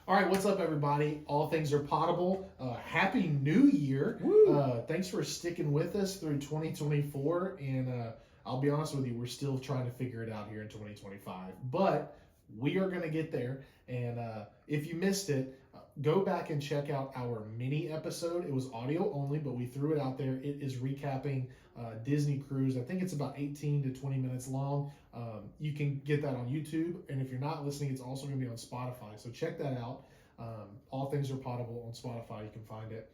All right, what's up, everybody? All things are potable. Happy New Year! Thanks for sticking with us through 2024, and I'll be honest with you, we're still trying to figure it out here in 2025, but we are going to get there. And if you missed it, go back and check out our mini episode. It was audio only, but we threw it out there. It is recapping Disney Cruise. I think it's about 18 to 20 minutes long. You can get that on YouTube, and if you're not listening, it's also going to be on Spotify. So check that out. All things are potable on Spotify. You can find it.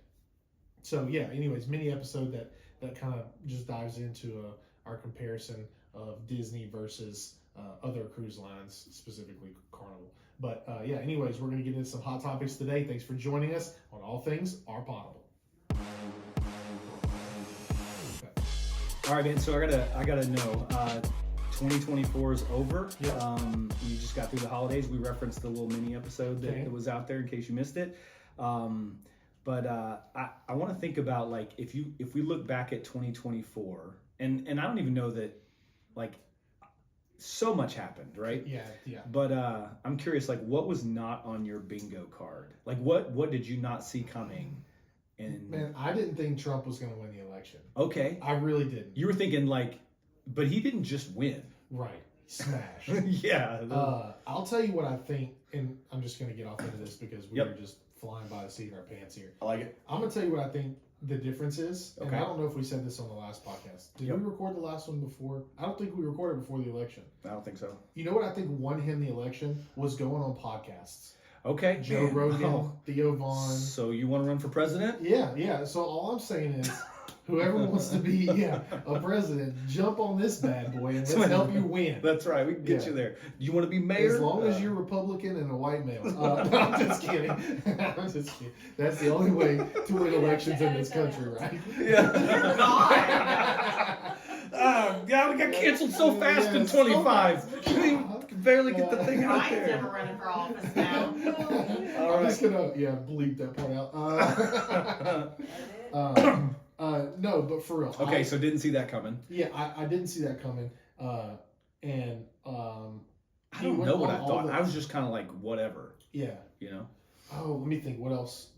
So yeah. Anyways, mini episode that kind of just dives into our comparison of Disney versus other cruise lines, specifically Carnival. But yeah. Anyways, we're going to get into some hot topics today. Thanks for joining us on All Things Are Potable. All right, man. So I gotta know. 2024 is over. Yep. You just got through the holidays. We referenced the little mini episode that was out there in case you missed it. But I want to think about, like, if we look back at 2024, and I don't even know that, like, so much happened, right? Yeah. But I'm curious, like, what was not on your bingo card? Like, what did you not see coming? And Man, I didn't think Trump was going to win the election. Okay. I really didn't. You were thinking, like, but he didn't just win. Right. Smash. Yeah. I'll tell you what I think, and I'm just going to get off into this because we were just flying by the seat of our pants here. I like it. I'm going to tell you what I think the difference is. Okay. And I don't know if we said this on the last podcast. Did we record the last one before? I don't think we recorded before the election. I don't think so. You know what I think won him the election was going on podcasts. Okay. Joe Rogan, Theo Vaughn. So you want to run for president? Yeah. So all I'm saying is, whoever wants to be a president, jump on this bad boy and let's help you win. That's right. We can get you there. You want to be mayor? As long as you're Republican and a white male. No, I'm just kidding. I'm just kidding. That's the only way to win elections in this country, right? Yeah. God, we got canceled so fast in 25. Can barely get the thing out Ryan's there. never running for office now. I'm just gonna bleep that part out. No, but for real. Okay, so didn't see that coming. Yeah, I didn't see that coming. And I don't know what I thought. I was just kind of like, whatever. Yeah. You know? Oh, let me think. What else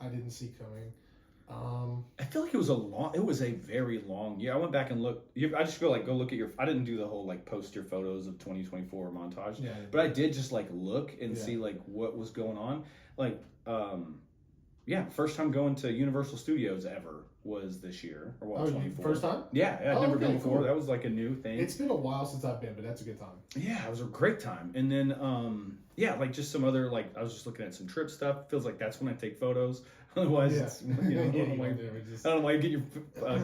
I didn't see coming? I feel like it was a very long year. I went back and looked. I just go look at I didn't do the whole like post your photos of 2024 montage. Yeah. But I did just like look and see like what was going on. Like, first time going to Universal Studios ever was this year. Or what, 24. First time? Yeah, I'd never been before. Cool. That was like a new thing. It's been a while since I've been, but that's a good time. Yeah, it was a great time. And then, like just some other, like, I was just looking at some trip stuff. Feels like that's when I take photos. Otherwise, it's, I don't know why you get your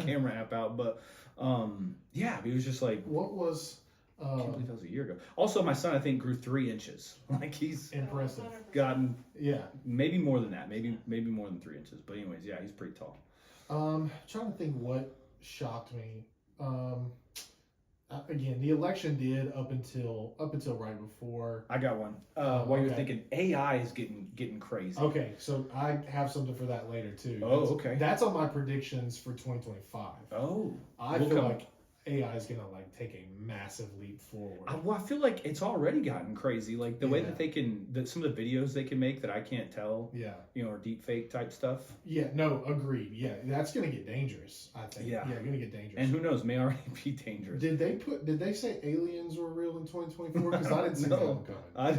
camera app out. But, it was just like... What was... I can't believe that was a year ago. Also, my son, I think, grew 3 inches. Like, he's... Impressive. Gotten... Yeah. Maybe more than that. Maybe more than 3 inches. But anyways, yeah, he's pretty tall. Trying to think what shocked me. Again, the election did up until right before. I got one. While you're thinking, AI is getting crazy. Okay, so I have something for that later too. Oh, okay. That's on my predictions for 2025. Oh, I feel like AI is gonna like take a massive leap forward. I feel like it's already gotten crazy. Like the way that they can, some of the videos they can make that I can't tell. Yeah. Or deep fake type stuff. Yeah. No. Agreed. Yeah. That's gonna get dangerous. I think. Yeah. Gonna get dangerous. And who knows? May already be dangerous. Did they say aliens were real in 2024? Because I didn't see that one coming. I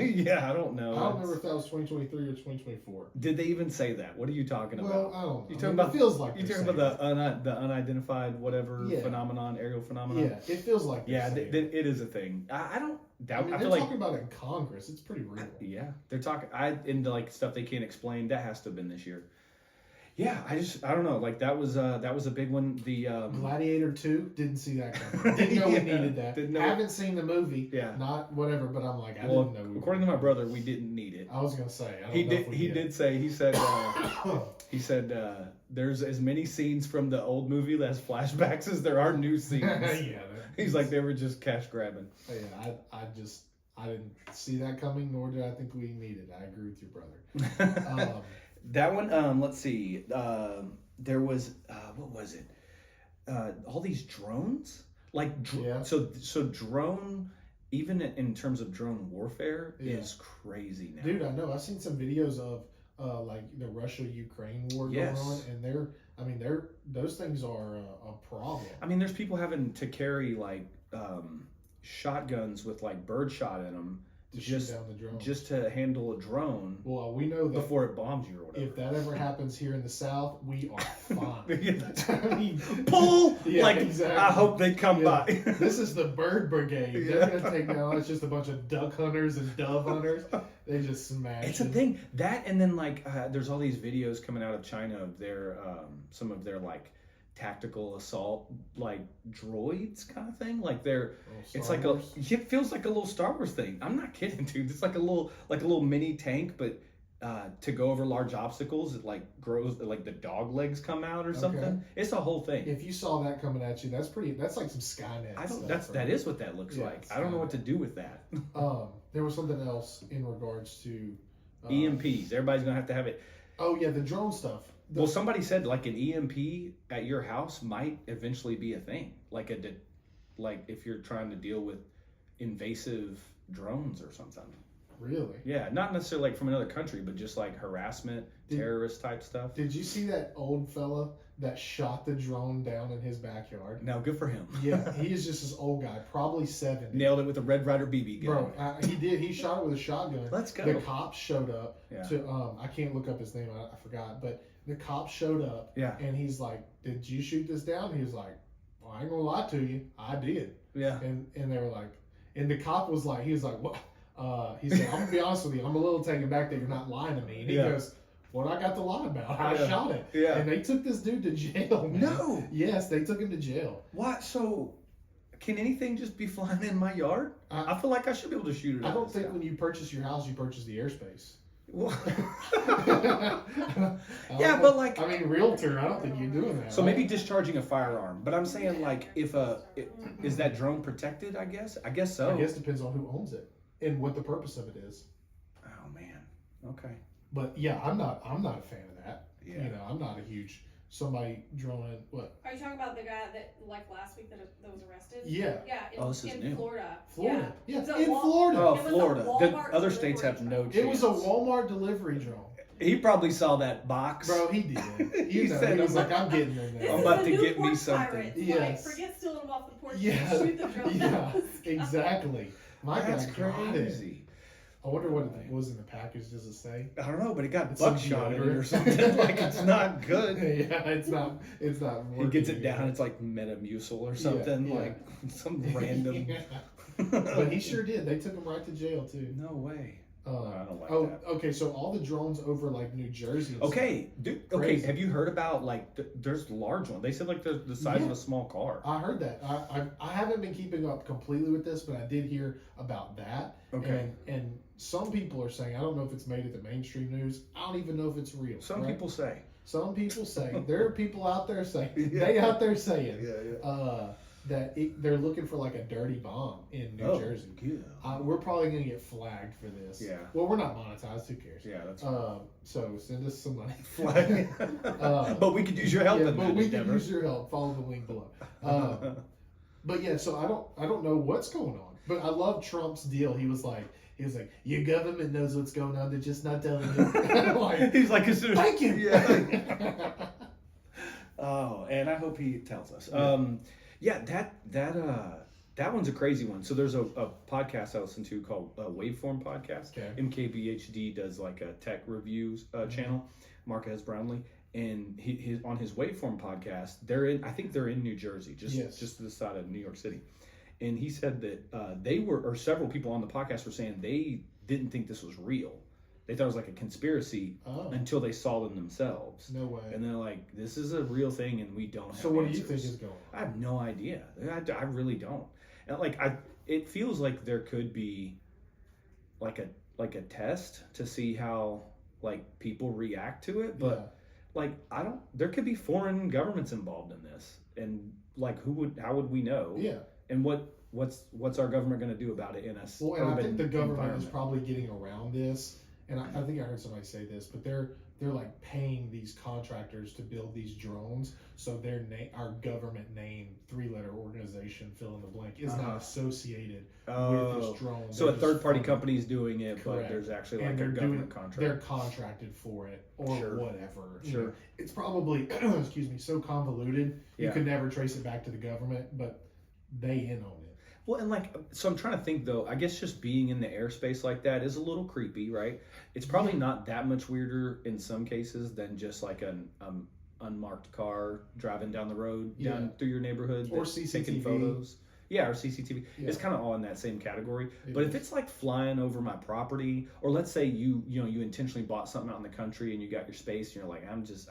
don't know. I don't remember if that was 2023 or 2024. Did they even say that? What are you talking about? Well, I don't know. You talking about? It feels like you talking about the unidentified whatever phenomenon, aerial phenomenon? Yeah. It feels like it is a thing. I don't doubt. I feel like talking about it in Congress. It's pretty real. Yeah, they're talking. Into like stuff they can't explain. That has to have been this year. Yeah, I don't know. Like that was a big one. The Gladiator 2 didn't see that coming. Didn't know we needed that. Haven't seen the movie. Yeah, not whatever. But I'm like, I didn't know. According to my brother, we didn't need it. I was gonna say he said there's as many scenes from the old movie as flashbacks as there are new scenes. Yeah. He's like, they were just cash grabbing. Yeah, I didn't see that coming, nor did I think we needed it. I agree with your brother. That one, let's see. There was, what was it? All these drones? So drone even in terms of drone warfare is crazy now. Dude, I know. I've seen some videos of like the Russia-Ukraine war going on, and those things are a problem. I mean, there's people having to carry like shotguns with like birdshot in them to shoot down the drone, just to handle a drone. Well, we know that before it bombs you or whatever. If that ever happens here in the South, we are fine. I mean, pull! Yeah, like, exactly. I hope they come by. This is the bird brigade. They're going to take down, it's just a bunch of duck hunters and dove hunters. They just smash It's a thing. That, and then, like, there's all these videos coming out of China of their, some of their, like, tactical assault, like, droids kind of thing. Like, they're, it's like it feels like a little Star Wars thing. I'm not kidding, dude. It's like a little mini tank, but to go over large obstacles, it like grows, like the dog legs come out or something. Okay. It's a whole thing. If you saw that coming at you, that's like some Skynet. That is what that looks like. I don't know what to do with that. There was something else in regards to EMPs. Everybody's gonna have to have it. Oh yeah, the drone stuff. Well, somebody said like an EMP at your house might eventually be a thing. Like if you're trying to deal with invasive drones or something. Really? Yeah, not necessarily like from another country, but just like harassment, terrorist type stuff. Did you see that old fella that shot the drone down in his backyard? No, good for him. Yeah, he is just this old guy, probably 70. Nailed it with a Red Ryder BB gun. Bro, he did. He shot it with a shotgun. Let's go. The cops showed up to, I can't look up his name, I forgot, but the cops showed up. Yeah. And he's like, "Did you shoot this down?" He was like, "Well, I ain't gonna lie to you, I did." Yeah. And they were like, and the cop was like, "What?" He said, "I'm gonna be honest with you. I'm a little taken back that you're not lying to me." And he goes, "What I got to lie about? I shot it." Yeah. And they took this dude to jail, man. No. Yes, they took him to jail. What? So, can anything just be flying in my yard? I feel like I should be able to shoot it. I don't think when you purchase your house, you purchase the airspace. Well, yeah, but like, I mean, realtor, I don't think you're doing that. So maybe discharging a firearm, but I'm saying like, is that drone protected? I guess so. I guess it depends on who owns it and what the purpose of it is. Oh man, okay. But yeah, I'm not a fan of that. Yeah. You know, I'm not a huge somebody drawing what. Are you talking about the guy that like last week that was arrested? Yeah. Yeah. This is new. Florida. Florida. Yeah. In Florida. Oh, Florida. The other states have no chance. It was a Walmart delivery drone. He probably saw that box. Bro, he did. He was like, "I'm getting in there. I'm about to get me something." Yes. Like, forget stealing them off the porch. Yeah. Shoot the drone. Yeah. Exactly. That's guy crazy. I wonder what it was in the package. Does it say? I don't know, but it got buckshot in it or something. Like, it's not good. Yeah, it's not. He gets it down. It's like Metamucil or something. Like some random. But he sure did. They took him right to jail too. No way. I don't like that. Okay. So all the drones over like New Jersey. Okay, dude. Okay, have you heard about like there's large ones? They said like they're the size of a small car. I heard that. I haven't been keeping up completely with this, but I did hear about that. Okay. And some people are saying, I don't know if it's made it to mainstream news. I don't even know if it's real. Some people say. Some people say. There are people out there saying. They out there saying. Yeah. That they're looking for like a dirty bomb in New Jersey. Yeah. We're probably gonna get flagged for this. Yeah. Well, we're not monetized. Who cares? Yeah, that's fine. So send us some money. Flag. But we could use your help. Yeah, but we could use your help. Follow the link below. But yeah, so I don't know what's going on. But I love Trump's deal. He was like, your government knows what's going on. They're just not telling you. He's like, thank you. Yeah. Oh, and I hope he tells us. That one's a crazy one. So there's a podcast I listen to called Waveform Podcast. Okay. MKBHD does like a tech reviews channel. Marquez Brownlee, and he on his Waveform podcast, I think they're in New Jersey, just to the side of New York City. And he said that several people on the podcast were saying they didn't think this was real. They thought it was like a conspiracy until they saw them themselves. No way. And they're like, this is a real thing and we don't have So what answers. do you think is going on? I have no idea. I really don't. And it feels like there could be like a test to see how like people react to it, but there could be foreign governments involved in this. And like how would we know? Yeah. And what's our government going to do about it in a Well, and I think the government is probably getting around this and I think I heard somebody say this, but they're like paying these contractors to build these drones, so their name, our government name, 3-letter organization, fill in the blank, is not associated with this drone. So a third party company is doing it, but there's actually like and a they're government contract. They're contracted for it or Sure. whatever. Sure. You know, it's probably excuse me, so convoluted you could never trace it back to the government, but they in on it. Well, and like, so I'm trying to think though, I guess just being in the airspace like that is a little creepy, right? It's probably not that much weirder in some cases than just like an unmarked car driving down the road, down through your neighborhood, or taking CCTV photos. Yeah, or CCTV. Yeah. It's kind of all in that same category. But if it's like flying over my property, or let's say you intentionally bought something out in the country and you got your space and you're like, I just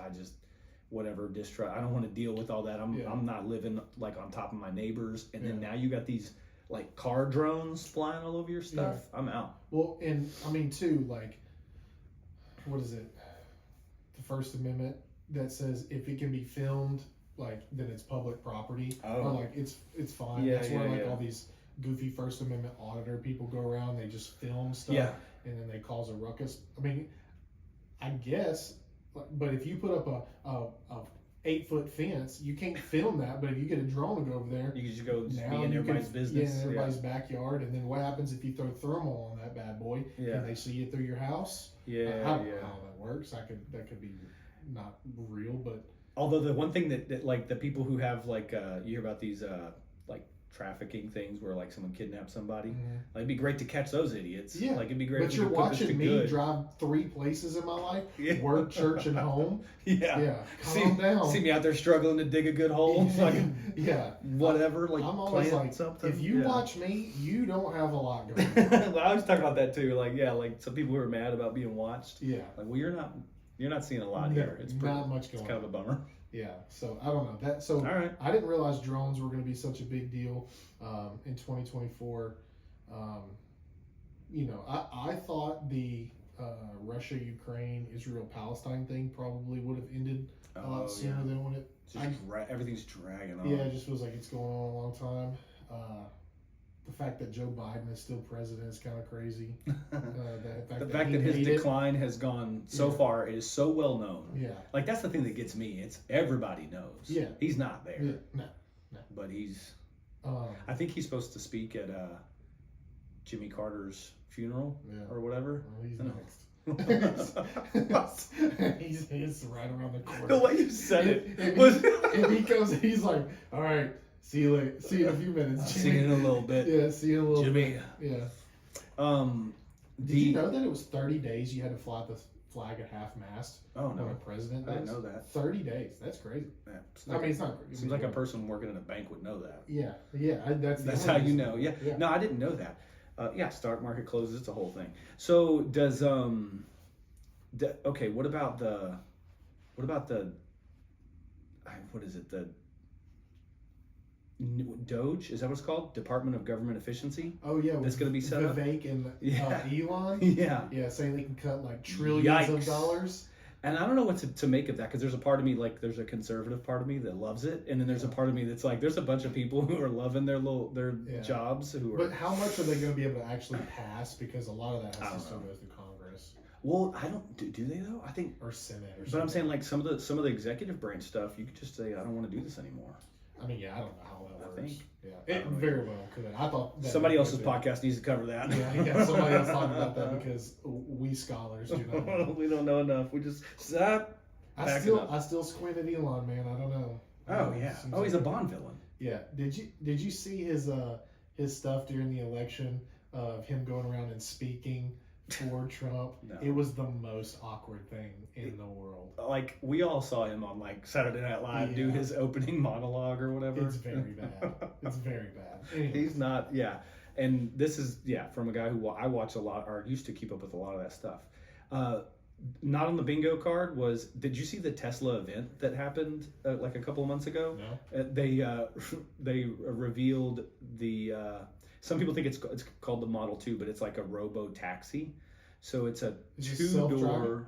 whatever, distrust. I don't want to deal with all that. I'm not living like on top of my neighbors. And then now you got these like car drones flying all over your stuff. I'm out. Well, and I mean too, like, what is it? The First Amendment that says if it can be filmed, like, then it's public property. Or like it's fine. That's where like all these goofy First Amendment auditor people go around, they just film stuff and then they cause a ruckus. I mean, I guess, but if you put up a 8-foot fence, you can't film that. But if you get a drone to go over there, you can just go now be in everybody's business. Yeah, in everybody's backyard. And then what happens if you throw thermal on that bad boy? Yeah. Can they see it through your house? I don't know how that works. That could be not real, but although the one thing that like the people who have like you hear about these like trafficking things where like someone kidnaps somebody, like it'd be great to catch those idiots. Yeah, like it'd be great. But you're watching me drive 3 places in my life: work, church, and home. Calm down. See me out there struggling to dig a good hole. Whatever. Like I'm always like something. If you watch me, you don't have a lot going on. Well, I was talking about that too. Like some people who are mad about being watched. Yeah. Like, well, you're not seeing a lot here. It's not much going on. It's kind of a bummer. Yeah, so I don't know that. So all right. I didn't realize drones were going to be such a big deal in 2024. I thought the Russia, Ukraine, Israel, Palestine thing probably would have ended a lot sooner than when it. Everything's dragging on. Yeah, it just feels like it's going on a long time. The fact that Joe Biden is still president is kind of crazy. The fact that his decline has gone so far is so well known. Yeah. Like, that's the thing that gets me. It's everybody knows. Yeah. He's not there. Yeah. No. But he's. I think he's supposed to speak at Jimmy Carter's funeral or whatever. Well, he's next. he's right around the corner. The way you said it. If he comes, he's like, all right. See you later. See you in a few minutes. See you in a little bit. Yeah, see you in a little Jimmy. bit. Yeah. Did you know that it was 30 days you had to fly the flag at half mast? Oh, no. When a president does? I didn't know that. 30 days. That's crazy. Yeah. It's not crazy. Seems like a person working in a bank would know that. Yeah. That's how you know. Yeah. No, I didn't know that. Stock market closes. It's a whole thing. So does okay? What about the what is it? The Doge, is that what it's called? Department of Government Efficiency? Oh yeah, that's going to be set up. Vivek and Elon. Yeah, saying they can cut like trillions of dollars. And I don't know what to make of that, because there's a part of me, like, there's a conservative part of me that loves it, and then there's a part of me that's like, there's a bunch of people who are loving their jobs who are. But how much are they going to be able to actually pass? Because a lot of that has to still go through Congress. Well, I don't. Do they though? I think. Or Senate or something. But I'm saying, like, some of the executive branch stuff, you could just say, I don't want to do this anymore. I mean, I don't know how that works. I think. Yeah, it very well could. I thought somebody else's podcast needs to cover that. Yeah, somebody else talk about that, because we scholars do not know. We don't know enough. We just stop. I still squint at Elon, man. I don't know. Oh yeah. Oh, he's a Bond villain. Yeah. Did you see his stuff during the election of him going around and speaking for Trump? No. It was the most awkward thing in the world. Like, we all saw him on like Saturday Night Live do his opening monologue or whatever. It's very bad. It's very bad. Anyways. He's not. Yeah. And this is from a guy who I watch a lot, or used to keep up with a lot of that stuff. Not on the bingo card was. Did you see the Tesla event that happened like a couple of months ago? No. They revealed the. Some people think it's called the Model 2, but it's like a robo taxi. So it's a Is it two-door,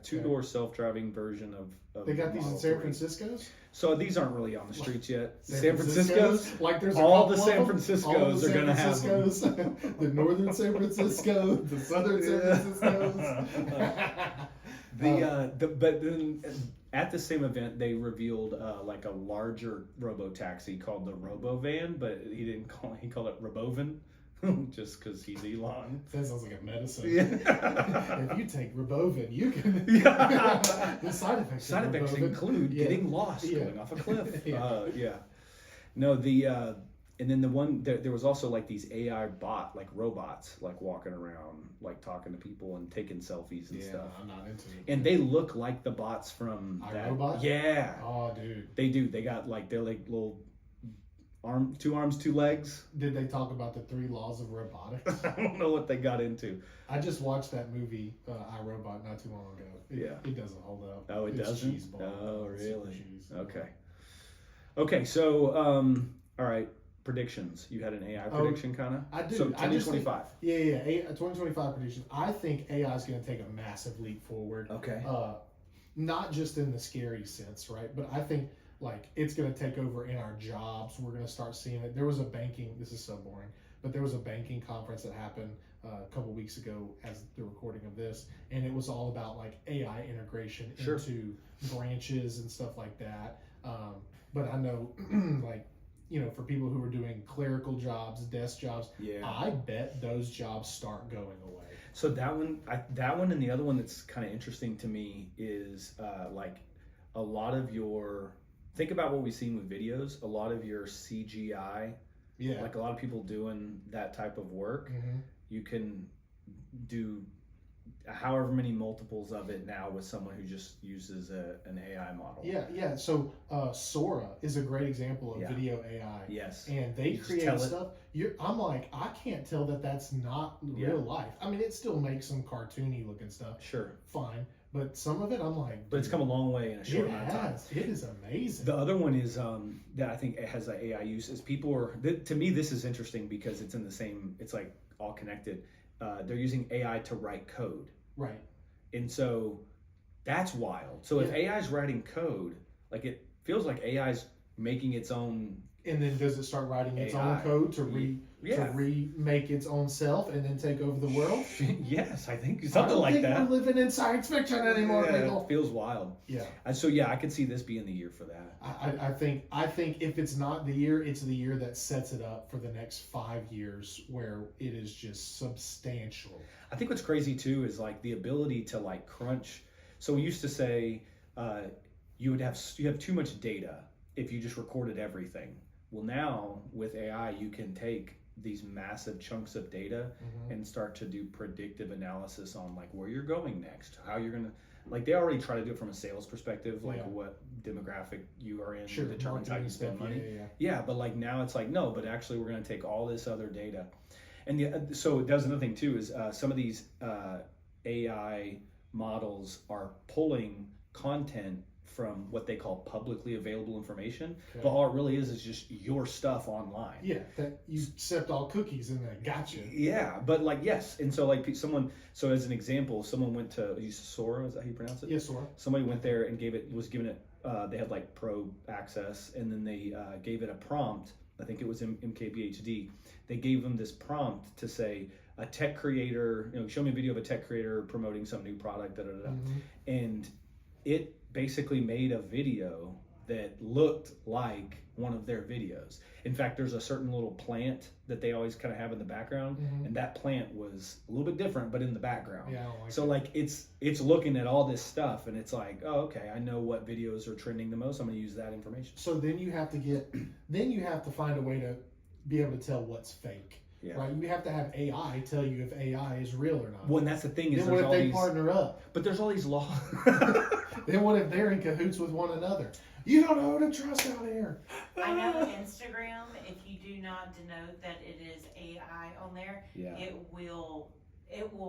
two-door self-driving version of They got the these in Model San 3. Francisco's? So these aren't really on the streets yet. San Francisco's, like there's a all the couple San of them. Francisco's are gonna have them. The northern San Francisco, the southern San Francisco's. But then at the same event they revealed like a larger robo-taxi called the Robo-Van, but he called it Robovan. Just because he's Elon. That sounds like a medicine. Yeah. If you take Robovin, you can. The side effects. Side effects include getting lost, going off a cliff. No, and then the one there was also like these AI robots like walking around like talking to people and taking selfies and stuff. I'm not into it. And they look like the bots from iRobot? Yeah. Oh, dude. They do. They got like they're like little two arms, two legs. Did they talk about the 3 laws of robotics? I don't know what they got into. I just watched that movie, iRobot, not too long ago. It doesn't hold up. Oh, it doesn't? Cheeseball. Oh, really? Cheese. Okay, so, all right, predictions. You had an AI prediction, kind of? I do. So 2025. Yeah. 2025 prediction. I think AI is going to take a massive leap forward. Okay. Not just in the scary sense, right? But I think like it's going to take over in our jobs. We're going to start seeing it. There was a banking. This is so boring, but there was a banking conference that happened a couple weeks ago as the recording of this, and it was all about like AI integration into branches and stuff like that. But I know, like, for people who are doing clerical jobs, desk jobs, I bet those jobs start going away. So that one and the other one that's kind of interesting to me is like a lot of your. Think about what we've seen with videos. A lot of your CGI, like a lot of people doing that type of work, you can do however many multiples of it now with someone who just uses an AI model. Yeah. So Sora is a great example of video AI. Yes. And they create stuff. I'm like, I can't tell that that's not real life. I mean, it still makes some cartoony looking stuff. Sure. Fine. But some of it, I'm like... But it's come a long way in a short amount of time. It is amazing. The other one is that I think it has an AI use is people are... To me, this is interesting because it's in the same... It's like all connected. They're using AI to write code. Right. And so that's wild. So if AI is writing code, like it feels like AI is making its own... And then does it start writing its own code to remake its own self and then take over the world? Yes, I think something like that. I don't think we're living in science fiction anymore, people. It feels wild. Yeah. And so I could see this being the year for that. I think if it's not the year, it's the year that sets it up for the next 5 years where it is just substantial. I think what's crazy too is like the ability to like crunch. So we used to say you have too much data if you just recorded everything. Well, now with AI, you can take these massive chunks of data and start to do predictive analysis on like where you're going next, how you're gonna, like they already try to do it from a sales perspective, like what demographic you are in determines how you spend money. But like now it's like no, but actually we're gonna take all this other data, and so it does another thing too is some of these AI models are pulling content from what they call publicly available information, but all it really is just your stuff online. Yeah, that you accept all cookies and that gotcha. Yeah, but like and so like someone, so as an example, someone went to Sora, is that how you pronounce it? Yeah, Sora. Somebody went there and was given it. They had like pro access, and then they gave it a prompt. I think it was MKBHD. They gave them this prompt to say a tech creator, show me a video of a tech creator promoting some new product, and it basically made a video that looked like one of their videos. In fact, there's a certain little plant that they always kind of have in the background, and that plant was a little bit different, but in the background. Yeah, I don't like so like it's looking at all this stuff, and it's like, oh, okay, I know what videos are trending the most. I'm going to use that information. So then you have to find a way to be able to tell what's fake. Yeah. Right, you have to have AI tell you if AI is real or not. Well, and that's the thing is, then what if they partner up? But there's all these laws. Then what if they're in cahoots with one another? You don't know who to trust out here. I know on Instagram, if you do not denote that it is AI on there, it will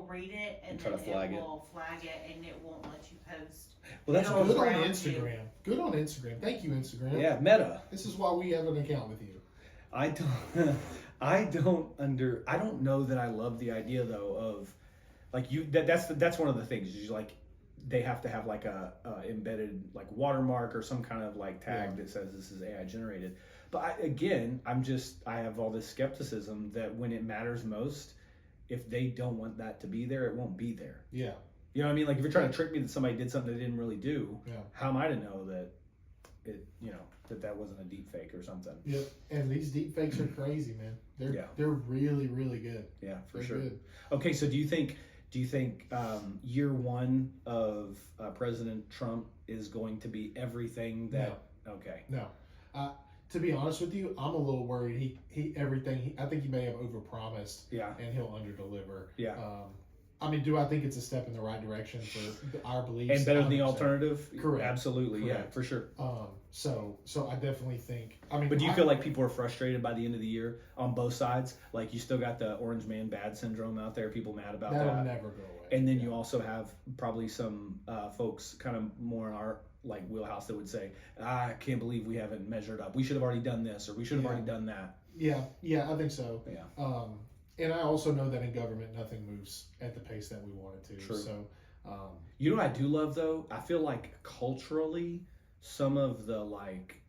read it and then it will flag it and it won't let you post. Well, that's good on Instagram. Good on Instagram. Thank you, Instagram. Yeah, Meta. This is why we have an account with you. I don't know that I love the idea though of like that's one of the things is like they have to have like a embedded like watermark or some kind of like tag that says this is AI generated. But I have all this skepticism that when it matters most, if they don't want that to be there, it won't be there. Yeah. You know what I mean? Like if you're trying to trick me that somebody did something they didn't really do, Yeah. how am I to know that it, that wasn't a deep fake or something? Yep. And these deep fakes are crazy, man. They're really, really good. Yeah, for They're sure. Good. Okay, so do you think year one of President Trump is going to be everything that? No. Okay. No. To be honest with you, I'm a little worried. I think he may have overpromised. Yeah. And he'll underdeliver. Yeah. I mean, do I think it's a step in the right direction for our beliefs? And better than the 100%. alternative? Correct. Absolutely. Correct. Yeah, for sure. So I definitely think. I mean, but do you feel like people are frustrated by the end of the year on both sides? Like you still got the orange man bad syndrome out there. People mad about that. That'll never go away. And then you also have probably some folks kind of more in our like wheelhouse that would say, I can't believe we haven't measured up. We should have already done this, or we should have already done that. Yeah, I think so. Yeah. And I also know that in government, nothing moves at the pace that we want it to. True. So, you know what I do love though? I feel like culturally, some of the like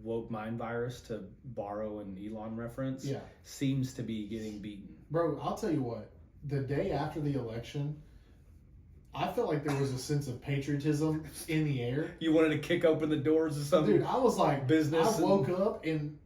woke mind virus, to borrow an Elon reference, seems to be getting beaten. Bro, I'll tell you what. The day after the election, I felt like there was a sense of patriotism in the air. You wanted to kick open the doors or something? Dude, I was like, business. I woke up and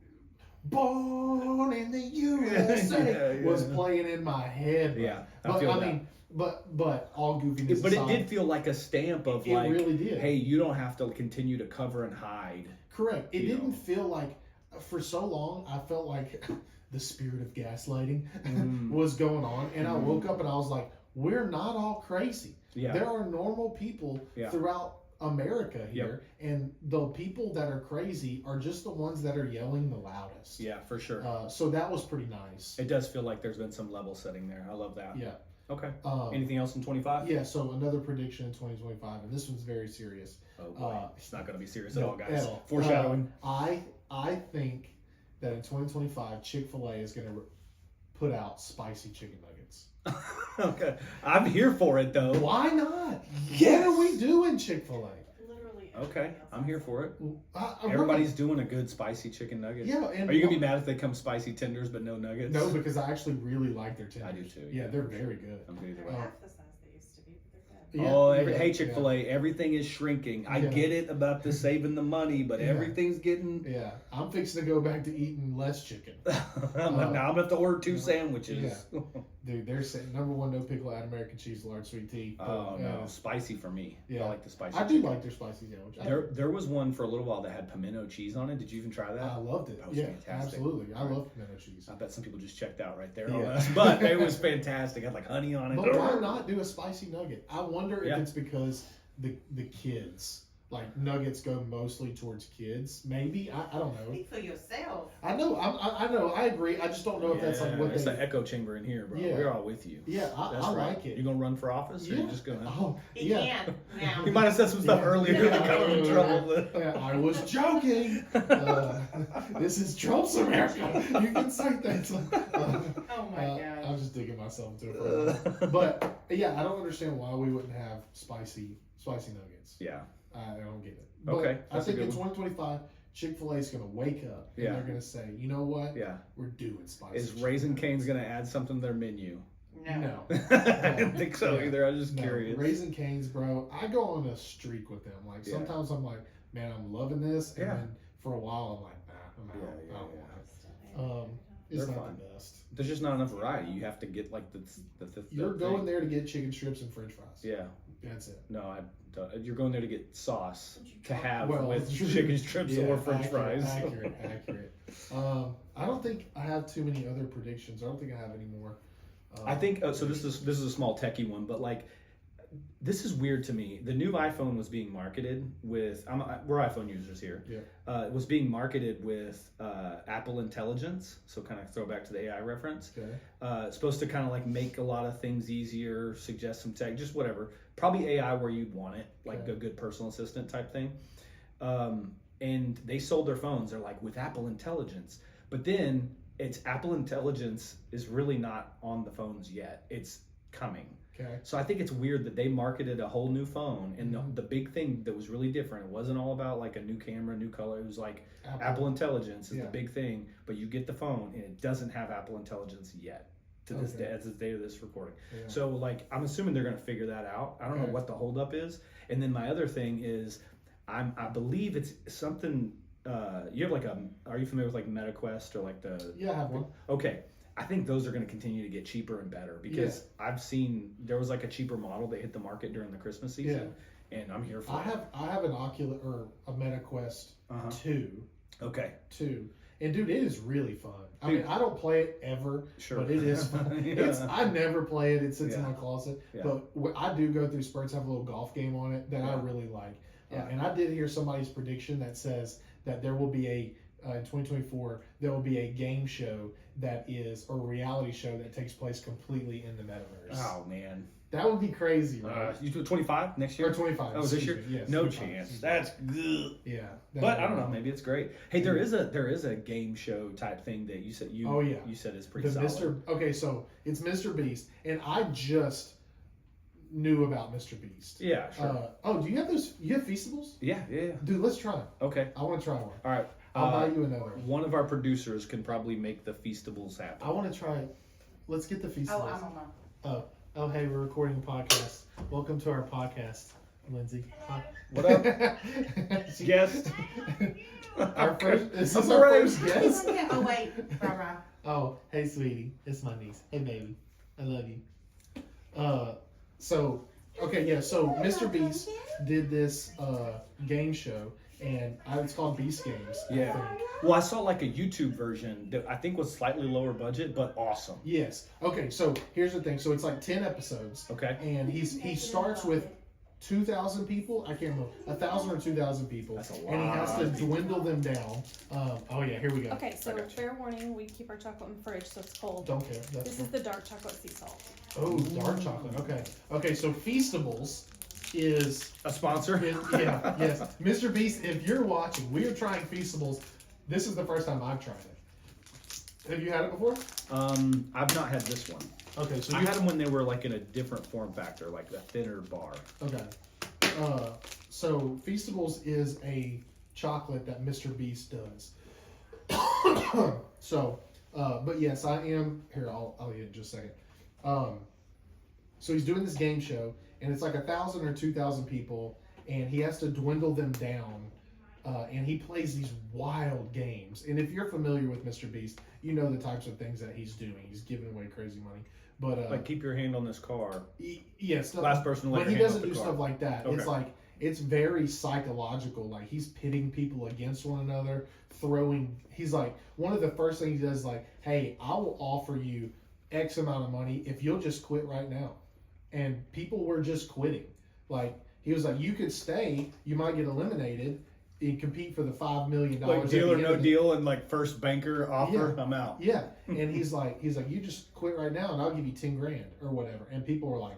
Born in the USA was playing in my head. Bro. Yeah, I mean, but all goofiness But aside, it did feel like a stamp of it like, really did. Hey, you don't have to continue to cover and hide. Correct. It didn't feel like, for so long, I felt like the spirit of gaslighting was going on. And I woke up and I was like, we're not all crazy. Yeah. There are normal people throughout America here. And the people that are crazy are just the ones that are yelling the loudest. Yeah, for sure. So that was pretty nice. It does feel like there's been some level setting there. I love that. Yeah. Okay. Anything else in 25? Yeah, so another prediction in 2025, and this one's very serious. Oh boy, it's not going to be serious at all, guys. At all. Foreshadowing. I think that in 2025, Chick-fil-A is going to put out spicy chicken nuggets. Okay, I'm here for it though. Why not? What are we doing, Chick-fil-A? Literally. Okay, I'm here for it. I'm Everybody's doing a good spicy chicken nugget. Yeah, and are you gonna be mad if they come spicy tenders but no nuggets? No, because I actually really like their tenders. I do too. Yeah, they're very good. I'm good either They're way. half the size they used to be, but they're good. Hey Chick-fil-A, everything is shrinking. I get it about the saving the money, but everything's getting. Yeah, I'm fixing to go back to eating less chicken. Now I'm gonna have to order 2 sandwiches. Yeah. Dude, they're saying number one, no pickle, add American cheese, large sweet tea. Oh no, spicy for me. Yeah. I like the spicy. I do like their spicy sandwich. There was one for a little while that had pimento cheese on it. Did you even try that? I loved it. That was fantastic. Absolutely. I love pimento cheese. I bet some people just checked out right there on us, but it was fantastic. It had like honey on it. But why not do a spicy nugget? I wonder if Yeah. it's because the kids, like nuggets go mostly towards kids. Maybe I don't know. Speak for yourself. I know. I know. I agree. I just don't know if that's like what it's they. an echo chamber in here, bro. Yeah. We're all with you. Yeah, That's I right. like it. You gonna run for office, or you just gonna? Oh, He yeah. can now. You might have said some stuff earlier that got him in trouble. Yeah, I was joking. This is Trump's America. You can say that. Oh my god. I'm just digging myself into it. But yeah, I don't understand why we wouldn't have spicy nuggets. Yeah. I don't get it. But Okay, I that's a think good in 2025, Chick-fil-A is going to wake up and they're going to say, you know what? Yeah. We're doing spicy. Is chicken Raising nuggets." Cane's gonna add something to their menu? No. I didn't think so Yeah. either. I was just No. curious. Raising Cane's, bro. I go on a streak with them. Like sometimes I'm like, man, I'm loving this, and then for a while I'm like, nah, I'm out. I don't want it. It's They're not fine. the best. There's just not enough variety. You have to get like the You're thing. going there to get chicken strips and French fries. Yeah. That's it. No, I don't. You're going there to get sauce to have Well, with true. chicken strips or French fries. Accurate. I don't think I have too many other predictions. I don't think I have any more. I think so. This is a small techie one, but like this is weird to me. The new iPhone was being marketed with. We're iPhone users here. Yeah. It was being marketed with Apple Intelligence, so kind of throwback to the AI reference. Okay. It's supposed to kind of like make a lot of things easier, suggest some tech, just whatever. Probably AI where you'd want it, like a good personal assistant type thing. And they sold their phones. They're like with Apple Intelligence, but then it's Apple Intelligence is really not on the phones yet. It's coming. Okay. So I think it's weird that they marketed a whole new phone, and the big thing that was really different, it wasn't all about like a new camera, new color. It was like Apple Intelligence is the big thing, but you get the phone and it doesn't have Apple Intelligence yet to this day, as the day of this recording. Yeah. So like I'm assuming they're going to figure that out. I don't know what the holdup is. And then my other thing is, I believe it's something. You have like are you familiar with like MetaQuest or like the? Yeah, I have one. Okay. I think those are going to continue to get cheaper and better because I've seen there was like a cheaper model that hit the market during the Christmas season, and I'm here for it. I have an Oculus or a MetaQuest 2. Okay. 2. And dude, it is really fun. I mean, I don't play it ever, but it is fun. I never play it. It sits in my closet. Yeah. But I do go through spurts, have a little golf game on it that I really like. And I did hear somebody's prediction that says that there will be in 2024, there will be a game show that is, or a reality show that takes place completely in the metaverse. Oh, man. That would be crazy, right? You do 25 next year? Or 25. Oh, this year? Yes. No chance. That's good. Yeah. But I don't know. Maybe it's great. Hey, there is a game show type thing that you said you said is pretty solid. Okay, so it's Mr.Beast, and I just knew about Mr.Beast. Yeah, sure. Do you have those? You have Feastables? Yeah. Dude, let's try them. Okay. I want to try one. All right. I'll buy you another. One of our producers can probably make the Feastables happen. I want to try. Let's get the Feastables. Oh, I'm on Oh, hey, we're recording a podcast. Welcome to our podcast, Lindsay. Hi. What up? Guest. Our first. This is our first guest. Oh wait, rah. Oh, hey, sweetie, it's my niece. Hey, baby, I love you. So Mr.Beast did this game show, and it's called Beast Games. Yeah. Well, I saw like a YouTube version that I think was slightly lower budget, but awesome. Yes. Okay, so here's the thing. So it's like 10 episodes. Okay. And he starts with 2,000 people. I can't remember. 1,000 or 2,000 people. That's a lot. And he has to dwindle them down. Here we go. Okay, so fair warning, we keep our chocolate in the fridge so it's cold. Don't care. This is the dark chocolate sea salt. Oh, dark chocolate. Okay, so Feastables is a sponsor. Yes. Mr. Beast, if you're watching, we are trying Feastables. This is the first time I've tried it. Have you had it before? I've not had this one. Okay, so I had them when they were like in a different form factor, like a thinner bar. Okay. So Feastables is a chocolate that Mr. Beast does. But yes, I am here. I'll eat it in just a second. So he's doing this game show, and it's like 1,000 or 2,000 people, and he has to dwindle them down. And he plays these wild games. And if you're familiar with Mr. Beast, you know the types of things that he's doing. He's giving away crazy money. But like keep your hand on this car. Yes. Last person to let But he your hand doesn't off the do car. stuff like that. Okay. It's very psychological. Like he's pitting people against one another, he's like, one of the first things he does is like, hey, I will offer you X amount of money if you'll just quit right now. And people were just quitting. Like he was like, you could stay, you might get eliminated, and compete for the $5 million. Like deal or no deal, and like first banker offer, I'm out. Yeah, and he's like, you just quit right now, and I'll give you $10,000 or whatever. And people were like,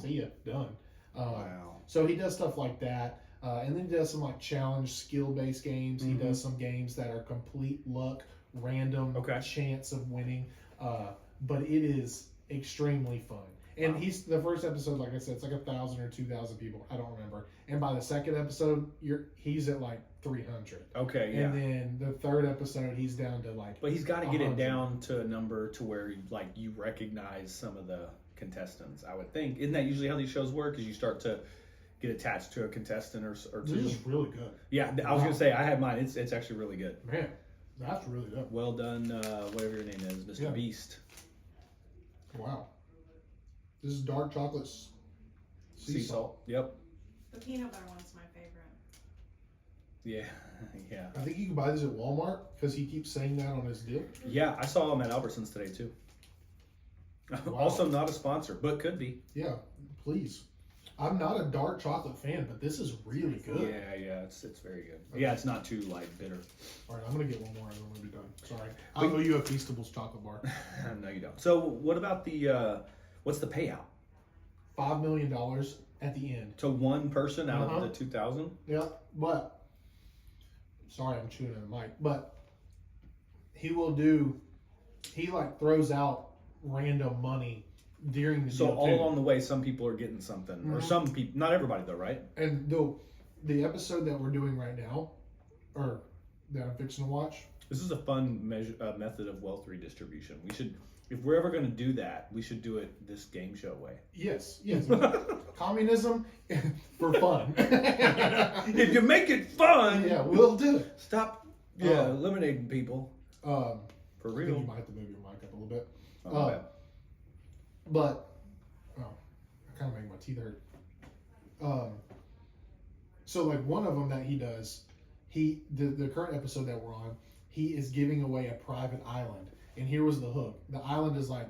see ya, done. Wow. So he does stuff like that, and then he does some like challenge, skill-based games. He does some games that are complete luck, random chance of winning. But it is extremely fun. And he's the first episode, like I said, it's like 1,000 or 2,000 people. I don't remember. And by the second episode, he's at like 300. Okay, yeah. And then the third episode, he's down to like. But he's got to get it down to a number to where like you recognize some of the contestants. I would think. Isn't that usually how these shows work? Is you start to get attached to a contestant or two. This is really good. Yeah, I was gonna say I had mine. It's actually really good. Man, that's really good. Well done, whatever your name is, Mr. Beast. Wow. This is dark chocolate sea salt. Yep. The peanut butter one's my favorite. Yeah, yeah. I think you can buy these at Walmart because he keeps saying that on his deal. Yeah, I saw them at Albertsons today too. Wow. Also not a sponsor, but could be. Yeah, please. I'm not a dark chocolate fan, but this is really good. Yeah, it's very good. Okay. Yeah, it's not too like bitter. All right, I'm gonna get one more and then we'll be done. Sorry, I'll owe you a Feastables chocolate bar. No, you don't. So, what about the? What's the payout? $5 million at the end to one person out of the 2,000. Yeah, but sorry, I'm chewing on the mic. But he like throws out random money during the So deal, all too. along the way, some people are getting something, or some people, not everybody though, right? And the episode that we're doing right now, or that I'm fixing to watch. This is a fun method of wealth redistribution. We should, if we're ever going to do that, we should do it this game show way. Yes. Communism for fun. If you make it fun, yeah, we'll do it. Stop. Yeah, eliminating people. For I think real. you might have to move your mic up a little bit. Oh, But I kind of make my teeth hurt. So like one of them that he does, the current episode that we're on, he is giving away a private island, and here was the hook. The island is like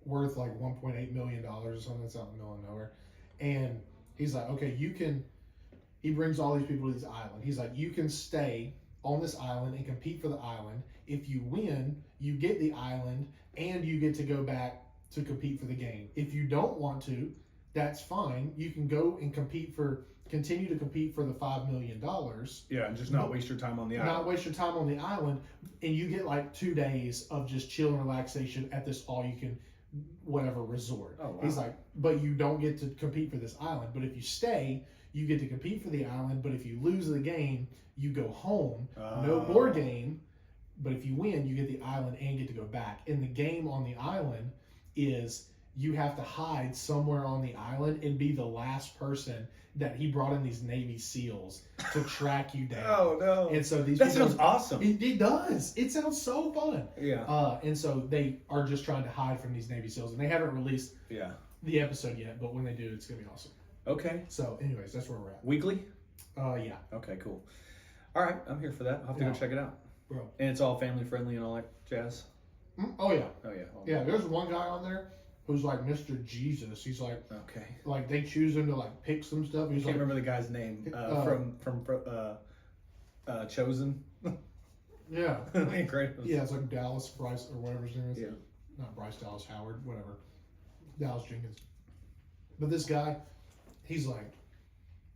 worth like $1.8 million or something. It's out in the middle of nowhere, and he's like, okay, you can. He brings all these people to this island. He's like, you can stay on this island and compete for the island. If you win, you get the island and you get to go back to compete for the game. If you don't want to, that's fine. You can go and continue to compete for the $5 million. yeah, and just not waste your time on the island. Not waste your time on the island, and you get like 2 days of just chill and relaxation at this all-you-can-whatever resort. Oh, wow. He's like, but you don't get to compete for this island. But if you stay, you get to compete for the island. But if you lose the game, you go home. No more game. But if you win, you get the island and get to go back. And the game on the island is you have to hide somewhere on the island and be the last person that he brought in these Navy SEALs to track you down. Oh, no. And so these That people, sounds awesome. It does. It sounds so fun. Yeah. And so they are just trying to hide from these Navy SEAls, and they haven't released the episode yet. But when they do, it's gonna be awesome. Okay. So, anyways, that's where we're at. Weekly? Yeah. Okay, cool. All right, I'm here for that. I'll have to go check it out. Bro. And it's all family friendly and all that jazz? Oh, yeah. Oh, yeah. Yeah, there's one guy on there who's like Mr. Jesus. He's like, okay. Like they choose him to like pick some stuff. He's I can't like, remember the guy's name from Chosen. Yeah. Great. Yeah, it's like Dallas Bryce or whatever his name is. Yeah. Not Bryce Dallas Howard, whatever. Dallas Jenkins. But this guy, he's like,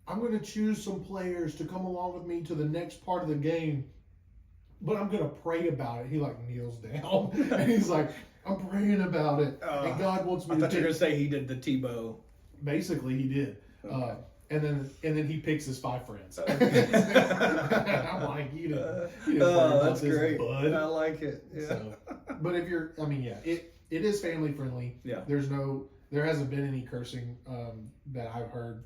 I'm going to choose some players to come along with me to the next part of the game, but I'm going to pray about it. He like kneels down and he's like, I'm praying about it. And God wants me I to thought you were going to say he did the Tebow. Basically, he did. Okay. And then he picks his 5 friends. I'm like, you didn't worry about that's this, great. bud. I like it. Yeah. So, but if you're, it is family friendly. Yeah. There hasn't been any cursing that I've heard.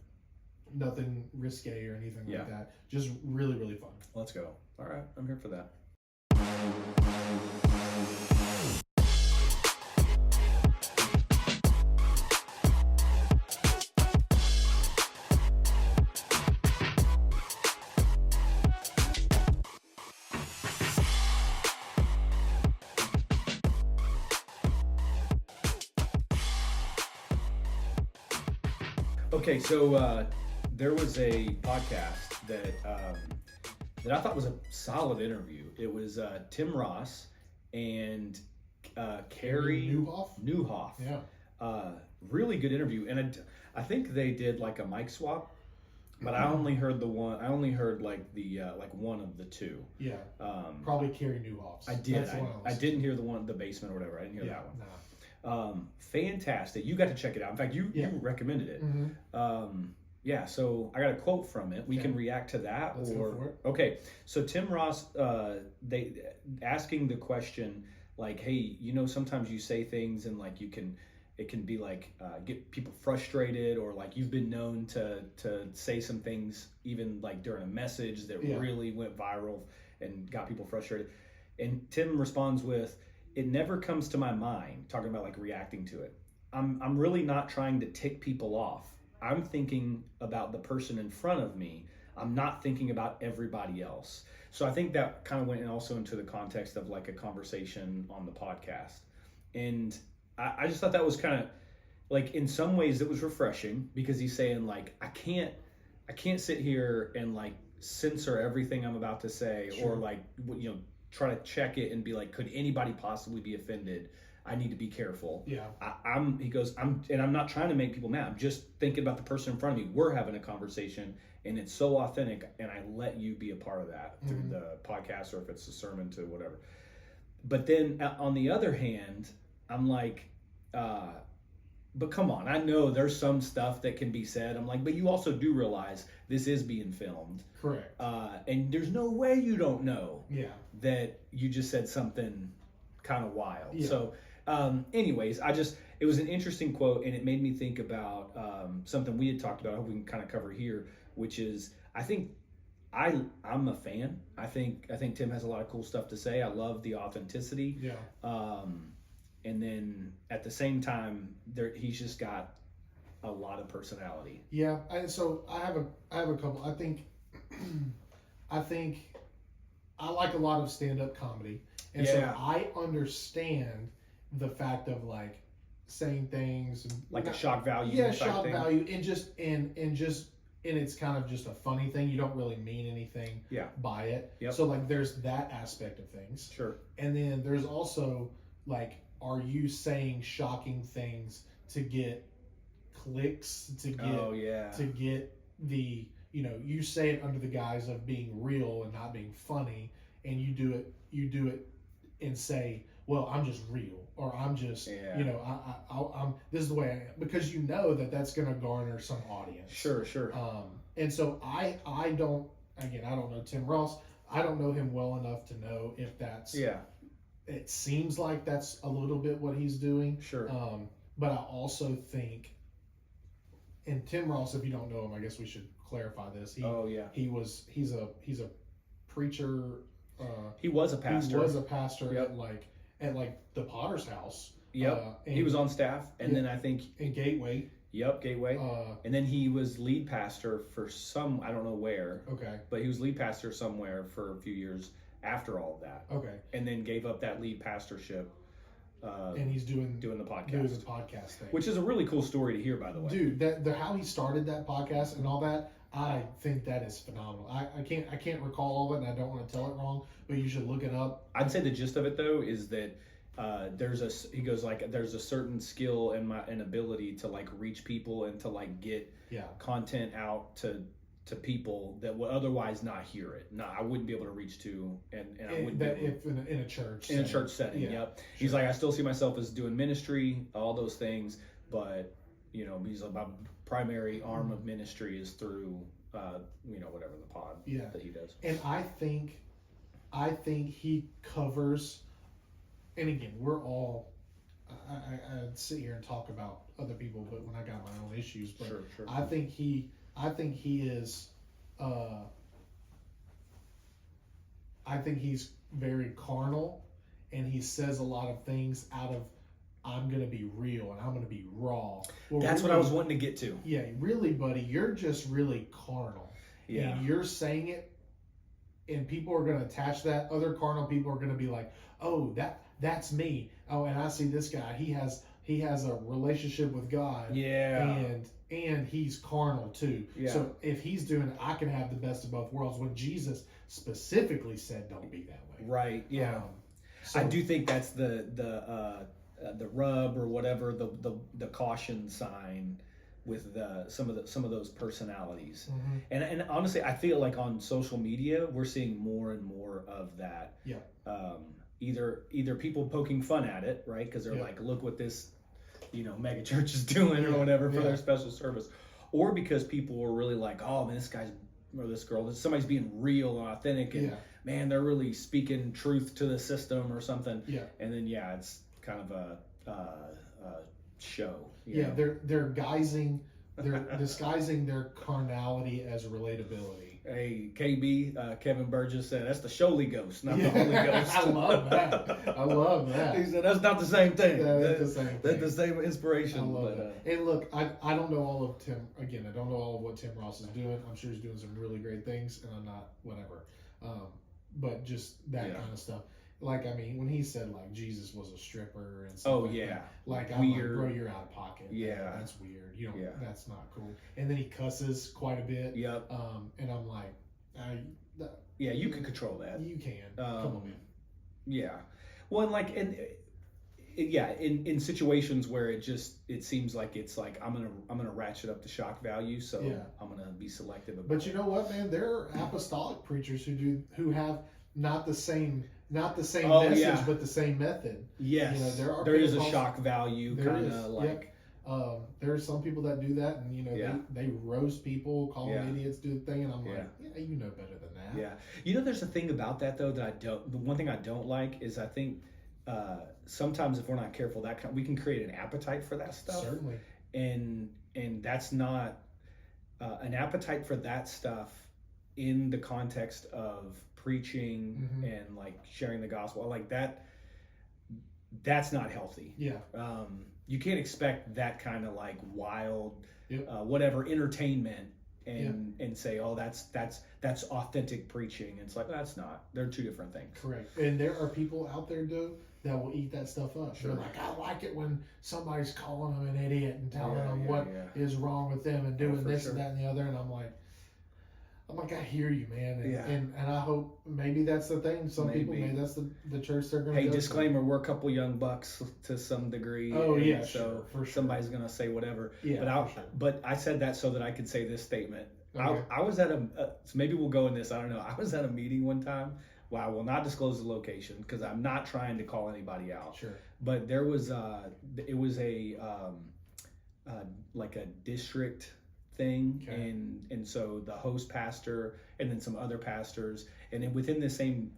Nothing risque or anything like that. Just really, really fun. Let's go. All right, I'm here for that. Okay, so there was a podcast that I thought was a solid interview. It was Tim Ross and Carrie Newhoff. Yeah. Really good interview, and I think they did like a mic swap, but I only heard the one. I only heard like the like one of the two. Yeah. Probably Carrie Newhoff's. I did. I didn't hear the basement or whatever. I didn't hear that one. Nah. Fantastic. You got to check it out. In fact, you recommended it. Mm-hmm. Yeah, so I got a quote from it. We can react to that. Let's go for it. Okay, so Tim Ross, they asking the question like, hey, sometimes you say things and like it can be like get people frustrated, or like you've been known to say some things even like during a message that really went viral and got people frustrated. And Tim responds with, "It never comes to my mind," talking about like reacting to it. I'm really not trying to tick people off. I'm thinking about the person in front of me. I'm not thinking about everybody else. So I think that kind of went also into the context of like a conversation on the podcast. And I just thought that was kind of like, in some ways it was refreshing, because he's saying like, I can't sit here and like censor everything I'm about to say, or like, try to check it and be like, could anybody possibly be offended? I need to be careful. Yeah. He goes, I'm not trying to make people mad. I'm just thinking about the person in front of me. We're having a conversation and it's so authentic, and I let you be a part of that through the podcast, or if it's a sermon to whatever. But then on the other hand, I'm like, but come on, I know there's some stuff that can be said. I'm like, but you also do realize this is being filmed. Correct. And there's no way you don't know Yeah. that you just said something kind of wild. Yeah. So, anyways, it was an interesting quote, and it made me think about something we had talked about. I hope we can kind of cover here, which is, I think I'm a fan. I think Tim has a lot of cool stuff to say. I love the authenticity. Yeah. And then at the same time, he's just got a lot of personality. Yeah. So I have a couple. I think I like a lot of stand-up comedy, and so I understand the fact of like saying things and like a shock value. Yeah, shock value, and it's kind of just a funny thing. You don't really mean anything by it. Yep. So like there's that aspect of things. Sure. And then there's also like, are you saying shocking things to get clicks, to get the, you say it under the guise of being real and not being funny, and you do it and say, well, I'm just real, or I'm just, I'm this is the way I am, because that's going to garner some audience. Sure. And so I don't know Tim Ross. I don't know him well enough to know if that's it seems like that's a little bit what he's doing. Sure. But I also think, and Tim Ross, if you don't know him, I guess we should clarify this. He's a preacher. He was a pastor. At the Potter's house. Yep. He was on staff, and then I think in Gateway. Yep, Gateway. And then he was lead pastor for I don't know where. Okay. But he was lead pastor somewhere for a few years after all of that. Okay. And then gave up that lead pastorship. And he's doing the podcast. Doing the podcast thing. Which is a really cool story to hear, by the way. Dude, how he started that podcast and all that, I think that is phenomenal. I can't recall all of it, and I don't want to tell it wrong, but you should look it up. I'd say the gist of it though is that there's a certain skill and ability to like reach people and to like get content out to people that would otherwise not hear it. No, I wouldn't be able to reach to, and I wouldn't be able to, in a church in a church setting. Yep. Sure. He's like, I still see myself as doing ministry, all those things, but he's like, my primary arm of ministry is through whatever the pod that he does. And I think he covers, and again, we're all I'd sit here and talk about other people, but when I got my own issues, but sure. I think he is I think he's very carnal, and he says a lot of things out of, I'm going to be real and I'm going to be raw. Well, that's really, what I was wanting to get to. Yeah, really, buddy, you're just really carnal. Yeah. And you're saying it, and people are going to attach that. Other carnal people are going to be like, oh, that's me. Oh, and I see this guy. He has a relationship with God. Yeah. And he's carnal too. Yeah. So if he's doing it, I can have the best of both worlds. When Jesus specifically said, don't be that way. Right. Yeah. So I do think that's the rub, or whatever, the caution sign with some of those personalities. Mm-hmm. And honestly, I feel like on social media we're seeing more and more of that. Yeah. Either people poking fun at it, right? Because they're like, look what this mega church is doing, or whatever, for their special service, or because people are really like, oh man, this guy's or this girl, somebody's being real and authentic, and man, they're really speaking truth to the system or something. Yeah. And then it's kind of a show. Yeah, they're disguising their carnality as relatability. Hey, KB, Kevin Burgess said that's the Holy Ghost, not the Holy Ghost. I love that. He said that's not the same thing. That's the same thing. That's the same inspiration. I love that. And look, I don't know all of Tim. Again, I don't know all of what Tim Ross is doing. I'm sure he's doing some really great things, and I'm not whatever. But just that kind of stuff. Like, I mean, when he said like Jesus was a stripper and stuff. Like, I'm weird. Like, bro, you're out of pocket. Yeah, that's weird. You don't. That's not cool. And then he cusses quite a bit. Yep. And I'm like, you can control that. You can. Come on, man. Yeah. Well, and in situations where it seems like it's like I'm gonna ratchet up the shock value, so I'm gonna be selective about But you know what, man? There are apostolic preachers who have not the same message, but the same method. Yes, there is a shock value kind of like There are some people that do that, and Yeah. they roast people, call Yeah. them idiots, do the thing, and I'm Yeah. like, yeah, you know better than that. Yeah. There's a thing about that though that the one thing I don't like is I think sometimes if we're not careful, we can create an appetite for that stuff. Certainly. And that's not an appetite for that stuff in the context of preaching and like sharing the gospel like that. That's not healthy. Yeah. You can't expect that kind of like wild, Yep. whatever entertainment and say, oh, that's authentic preaching. It's like, that's not. They're two different things. Correct. And there are people out there, that will eat that stuff up. Sure. They're like, I like it when somebody's calling them an idiot and telling them what yeah. is wrong with them and doing this sure. and that and the other. And I'm like, I hear you, man. And, Yeah. and I hope maybe that's the thing. Some people, Maybe. maybe that's the church they're going to Hey, go to. disclaimer, we're a couple young bucks to some degree. Oh, and yeah, so sure, for sure. somebody's going to say whatever. Yeah, But I said that so that I could say this statement. Okay. I was at so maybe we'll go in this, I don't know. I was at a meeting one time. Well, I will not disclose the location because I'm not trying to call anybody out. Sure. But there was it was a like a district thing, Okay. and so the host pastor and then some other pastors, and then within the same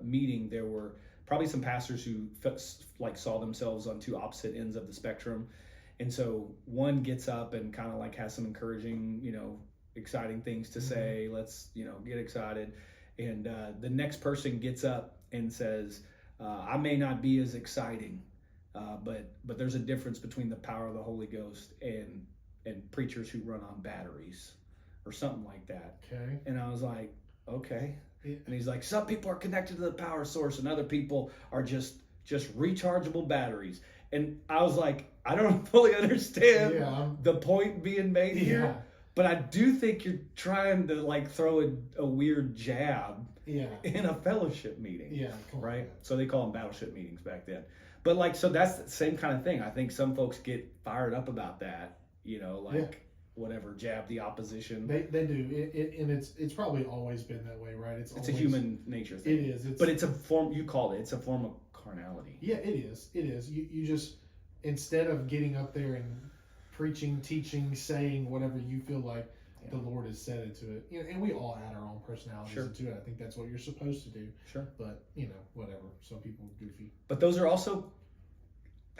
meeting there were probably some pastors who saw themselves on two opposite ends of the spectrum, and so one gets up and kind of like has some encouraging, exciting things to say. Let's get excited, and the next person gets up and says, I may not be as exciting, but there's a difference between the power of the Holy Ghost and preachers who run on batteries or something like that. Okay. And I was like, okay. Yeah. And he's like, some people are connected to the power source and other people are just rechargeable batteries. And I was like, I don't fully understand the point being made here, but I do think you're trying to like throw a weird jab in a fellowship meeting. Yeah. Right? So they call them battleship meetings back then. But like, so that's the same kind of thing. I think some folks get fired up about that, whatever, jab the opposition. They do. And it's probably always been that way, right? It's a human nature thing. It is. But it's a form, you called it, it's a form of carnality. Yeah, it is. It is. You just, instead of getting up there and preaching, teaching, saying whatever you feel like the Lord has said into it, and we all add our own personalities into it. I think that's what you're supposed to do. Sure. But, whatever. Some people are goofy. But those are also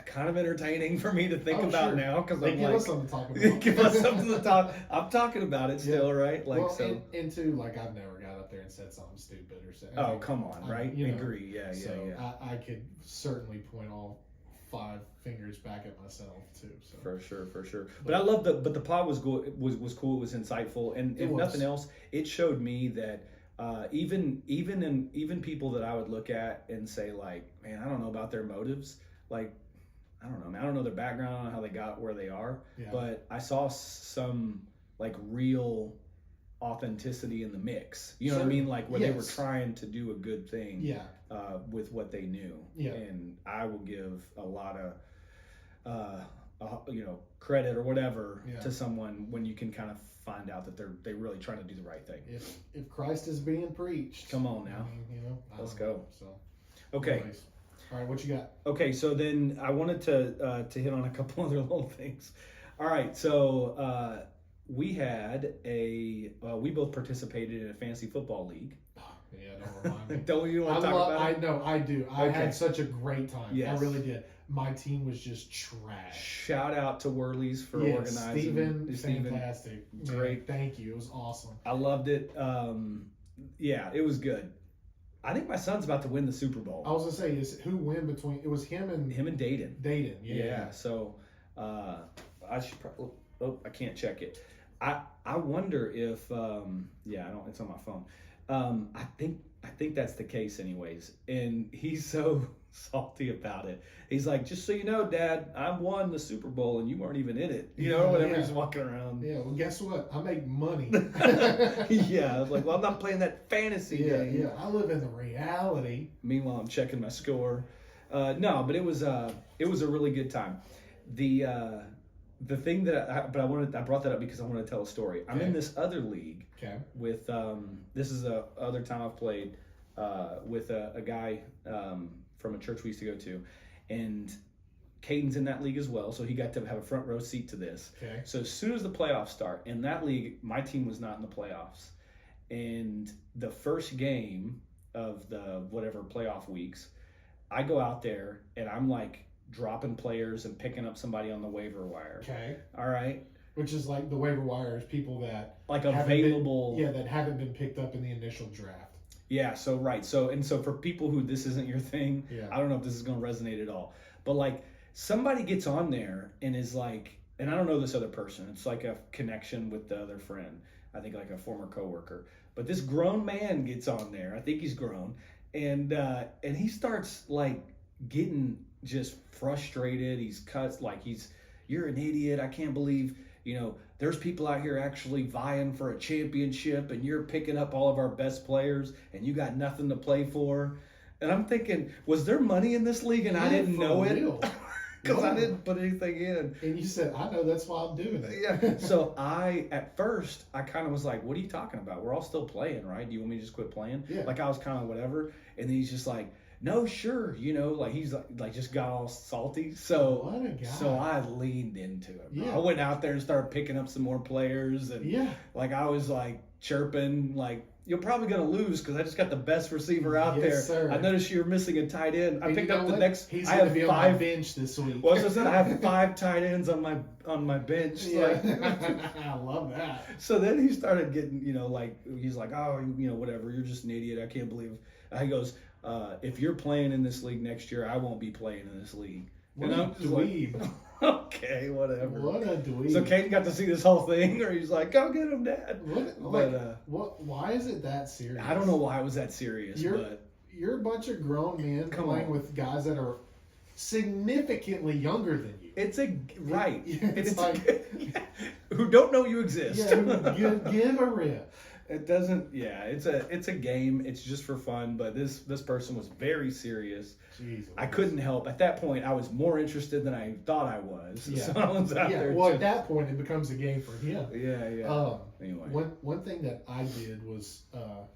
kind of entertaining for me to think about now, because they give us something to talk about. Give us something to talk. I'm talking about it still, right? Like, well, so. And too, like, I've never got up there and said something stupid or said. Oh, come on, right? Agree. Yeah. I could certainly point all 5 fingers back at myself too. So for sure. But I love the pod was cool. It was insightful, and if nothing else, it showed me that even people that I would look at and say like, man, I don't know about their motives. Like, I don't know, man. I don't know their background. I don't know how they got where they are. Yeah. But I saw some like real authenticity in the mix. You know what I mean? Like where they were trying to do a good thing. Yeah. With what they knew. Yeah. And I will give a lot of credit or whatever to someone when you can kind of find out that they're really trying to do the right thing. If Christ is being preached, come on now. Let's go. So okay. Anyways. All right, what you got? Okay, so then I wanted to hit on a couple other little things. All right, so we had we both participated in a fantasy football league. Yeah, don't remind me. Don't you want to talk about it? I know, I do. I had such a great time. Yes. I really did. My team was just trash. Shout out to Whirlies for organizing. Steven, fantastic. Great. Man, thank you. It was awesome. I loved it. Yeah, it was good. I think my son's about to win the Super Bowl. I was gonna say, who win between? It was him and Dayton. Dayton, yeah. So I should probably. Oh, I can't check it. I wonder if I don't. It's on my phone. I think that's the case, anyways. And he's so salty about it. He's like, just so you know, Dad, I won the Super Bowl and you weren't even in it. Whenever he's walking around. Yeah. Well, guess what? I make money. Yeah. I was like, well, I'm not playing that fantasy game. Yeah. I live in the reality. Meanwhile, I'm checking my score. No, but it was a really good time. The thing that I brought that up because I want to tell a story. I'm in this other league with this is the other time I've played with a guy from a church we used to go to, and Caden's in that league as well, so he got to have a front row seat to this. Okay. So as soon as the playoffs start, in that league, my team was not in the playoffs. And the first game of the whatever playoff weeks, I go out there and I'm like dropping players and picking up somebody on the waiver wire. Okay. All right. Which is like the waiver wire is people that like available. That haven't been picked up in the initial draft. Yeah. So right. So for people who this isn't your thing, I don't know if this is going to resonate at all. But like somebody gets on there and is like, and I don't know this other person. It's like a connection with the other friend. I think like a former coworker. But this grown man gets on there. I think he's grown, and he starts like getting just frustrated. He's cuts like you're an idiot. I can't believe there's people out here actually vying for a championship, and you're picking up all of our best players, and you got nothing to play for. And I'm thinking, was there money in this league and I didn't know it? Because I didn't put anything in. And you said, I know, that's why I'm doing it. Yeah. So at first, I kind of was like, what are you talking about? We're all still playing, right? Do you want me to just quit playing? Yeah. Like I was kind of whatever. And then he's just like, no, sure. Like he's like just got all salty. So what a guy. So I leaned into it. Bro. Yeah. I went out there and started picking up some more players. And like I was like chirping, like, you're probably going to lose because I just got the best receiver out there. Sir. I noticed you're missing a tight end. I picked up the next. He's I going have to be 5 on my bench this week. Well, so I have 5 tight ends on my bench. Yeah. I love that. So then he started getting, like he's like, oh, whatever. You're just an idiot. I can't believe. He goes, if you're playing in this league next year, I won't be playing in this league. What and a I'm just dweeb. like, okay, whatever. What a dweeb. So Caden got to see this whole thing, or he's like, go get him, Dad. Why is it that serious? I don't know why it was that serious, you're a bunch of grown men playing with guys that are significantly younger than you. It's right. It's like who don't know you exist. Yeah, give a rip. It doesn't. Yeah, it's a game. It's just for fun. But this person was very serious. Jesus. I couldn't help. At that point, I was more interested than I thought I was. Yeah. So I was out there. Well, at that point, it becomes a game for him. Yeah. Anyway, one thing that I did was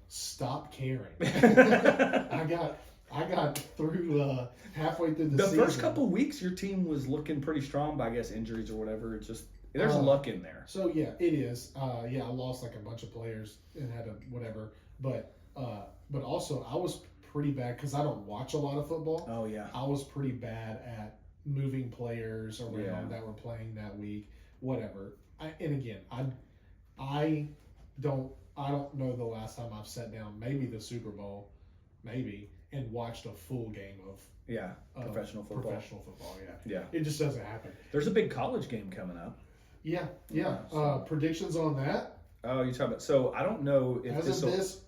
stop caring. I got through halfway through the season. First couple weeks, your team was looking pretty strong, but I guess injuries or whatever. It's just there's luck in there. So yeah, it is. I lost like a bunch of players and had whatever, but also I was pretty bad because I don't watch a lot of football. Oh yeah. I was pretty bad at moving players around that were playing that week, whatever. I don't know the last time I've sat down, maybe the Super Bowl, and watched a full game of professional football. Yeah. It just doesn't happen. There's a big college game coming up. Yeah. Predictions on that? Oh, you're talking about. So I don't know if as of this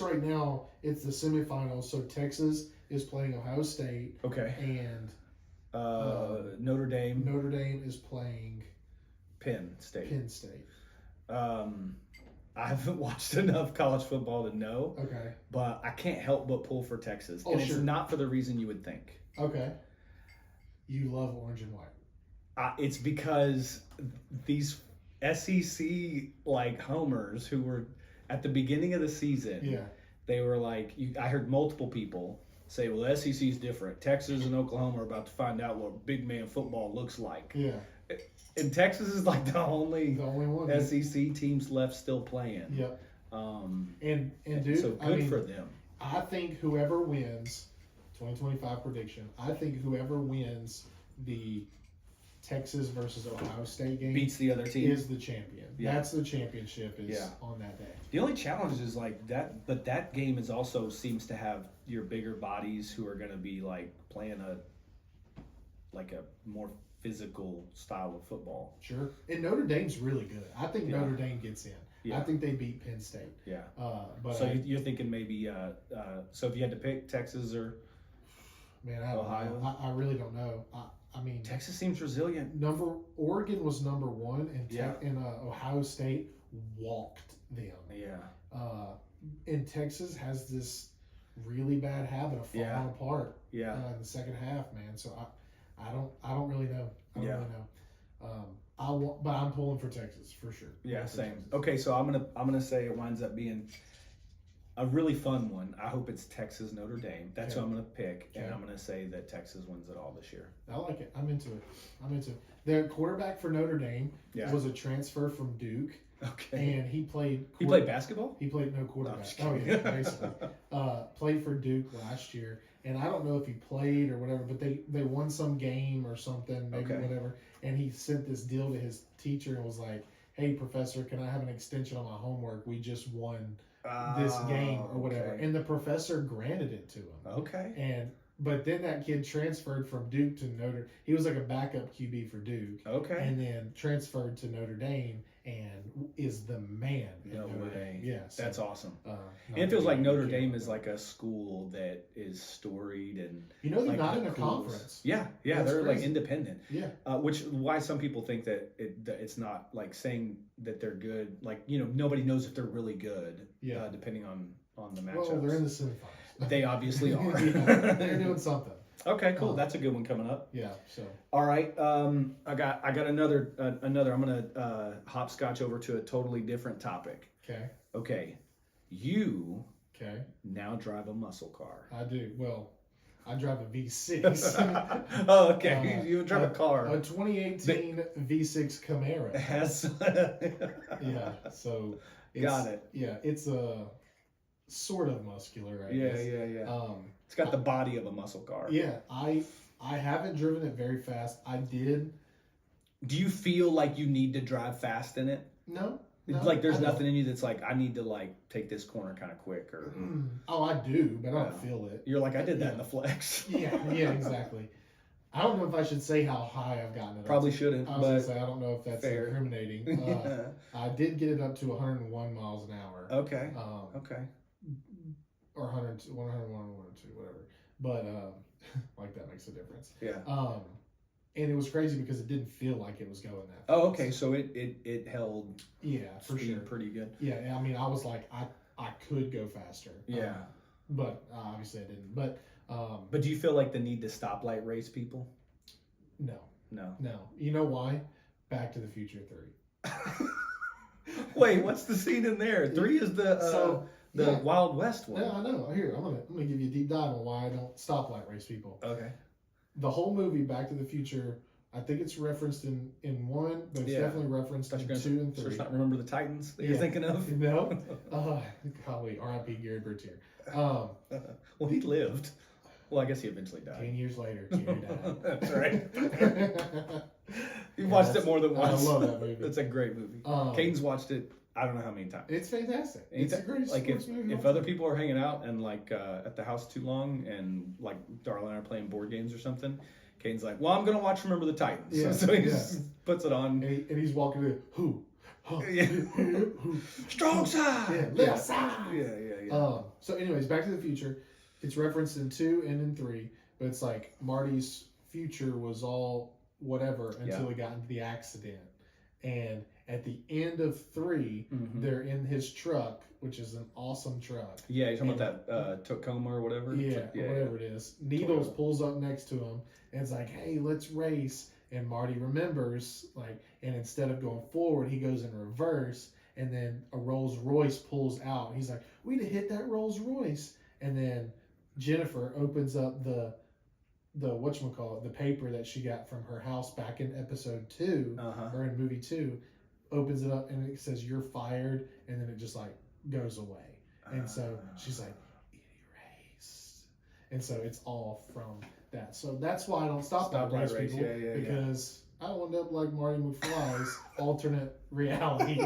right now, it's the semifinals. So Texas is playing Ohio State. Okay. And Notre Dame. Notre Dame is playing Penn State. I haven't watched enough college football to know. Okay. But I can't help but pull for Texas. Oh, and sure. It's not for the reason you would think. Okay. You love orange and white. It's because these SEC like homers who were at the beginning of the season, they were like, I heard multiple people say, well, the SEC is different. Texas and Oklahoma are about to find out what big man football looks like. Yeah. And Texas is like the only one SEC teams left still playing. Yep. And dude, so good for them. I think whoever wins 2025 prediction, I think whoever wins the Texas versus Ohio State game beats the other team is the champion. Yeah. That's the championship on that day. The only challenge is like that, but that game is also seems to have your bigger bodies who are going to be like playing a more physical style of football. Sure. And Notre Dame's really good. I think Notre Dame gets in. Yeah. I think they beat Penn State. Yeah. But so you're thinking maybe so if you had to pick Texas or Ohio? I really don't know. I mean, Texas seems resilient. Oregon was number 1, and Ohio State walked them. Yeah. And Texas has this really bad habit of falling apart. Yeah. In the second half, man. So I don't really know. I don't really know. But I'm pulling for Texas for sure. Yeah, same. Okay, so I'm gonna say it winds up being A really fun one. I hope it's Texas Notre Dame. That's Okay. who I'm going to pick, and Okay. I'm going to say that Texas wins it all this year. I like it. I'm into it. Their quarterback for Notre Dame was a transfer from Duke, Okay. and he played. He played basketball? He played no No, I'm quarterback. just Oh kidding. yeah, basically. Played for Duke last year, and I don't know if he played or whatever, but they won some game or something, maybe Okay. whatever. And he sent this deal to his teacher and was like, "Hey, professor, can I have an extension on my homework? We just won this game or whatever." Okay. And the professor granted it to him. Okay. But then that kid transferred from Duke to Notre. He was like a backup QB for Duke, Okay. and then transferred to Notre Dame and is the man. at No Notre way. Dame. Yeah, so, That's awesome. no, And it feels like Notre you Dame can't- is like a school that is storied and You know, they're like not the in a coolest. conference. Yeah, That's they're like crazy. independent. Yeah, Which why some people think that it's not like saying that they're good. Like nobody knows if they're really good. Yeah. Depending on the matchups. well, they're in the semifinals. They obviously are. Yeah, they're doing something. Okay, cool. That's a good one coming up. Yeah. So All right. I got another. I'm gonna hopscotch over to a totally different topic. okay. Okay, you Okay. now drive a muscle car. I do. Well, I drive a V6. Oh, okay. You drive a car. A 2018 V6 Camaro. Has Yeah. So. Got it. Yeah, it's a sort of muscular. I guess. Yeah. It's got the body of a muscle car. Yeah. I haven't driven it very fast. I did. Do you feel like you need to drive fast in it? No. Like there's I don't. nothing in you that's like I need to like take this corner kind of quick, or Oh, I do, but I don't Yeah. feel it. you're like I did that Yeah. in the flex. Yeah, exactly. I don't know if I should say how high I've gotten it. up Probably to. shouldn't, I was gonna but say I don't know if that's fair. incriminating. I did get it up to 101 miles an hour. okay. Um, Okay. or 102, 101, 102, whatever. But like that makes a difference. Yeah. And it was crazy because it didn't feel like it was going that fast. Oh, okay. So it held Yeah, for speed sure. pretty good. Yeah, I mean, I was like, I could go faster. Yeah. But obviously I didn't. But But do you feel like the need to stoplight race people? no. No. You know why? Back to the Future 3. Wait, what's the scene in there? 3 is the yeah. Wild West one. Yeah, I know. Here, I'm gonna give you a deep dive on why I don't stoplight race people. Okay. The whole movie Back to the Future, I think it's referenced in 1, but it's Yeah. definitely referenced in 2 and So 3. it's not Remember the Titans that you're Yeah. thinking of? No. Golly, R.I.P. Gary Bertier. Well, he lived. Well, I guess he eventually died. 10 years later, Gary died. That's right. You watched it more than once. I love that movie. It's a great movie. Caden's watched it. I don't know how many times. It's fantastic. It's the greatest like sports movie. if of all other time. people are hanging out and like at the house too long and like Darla and I are playing board games or something, Caden's like, well, I'm gonna watch Remember the Titans. Yeah, So he yeah. just puts it on. And he's walking in. Who? Yeah. Who? Strong side. Yeah, left side. Yeah. So, anyways, Back to the Future. It's referenced in 2 and in 3, but it's like Marty's future was all whatever until he got into the accident. And at the end of 3, Mhm. they're in his truck, which is an awesome truck. Yeah, you're talking about that Tacoma or whatever. Yeah, whatever it is. Needles pulls up next to him and it's like, hey, let's race. And Marty remembers, like, and instead of going forward, he goes in reverse. And then a Rolls Royce pulls out. He's like, we'd have hit that Rolls Royce. And then Jennifer opens up the whatchamacallit, the paper that she got from her house back in episode 2, or in movie 2, opens it up and it says, you're fired. And then it just like goes away. And so she's like, it erased. And so it's all from that. So that's why I don't stop Stoplight race, people, yeah. because I will end up like Marty McFly's alternate reality.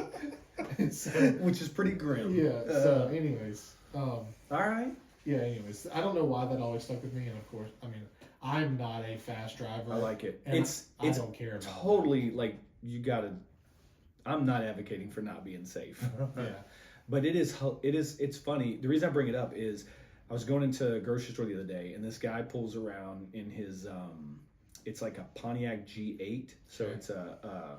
And so, Which is pretty grim. yeah. So, anyways, all right. yeah. Anyways, I don't know why that always stuck with me, and of course, I mean, I'm not a fast driver. I like it. and It's I don't care about totally like you gotta. I'm not advocating for not being safe. that. Yeah. But it's funny. The reason I bring it up is I was going into a grocery store the other day and this guy pulls around in his it's like a Pontiac G8. So Okay. it's a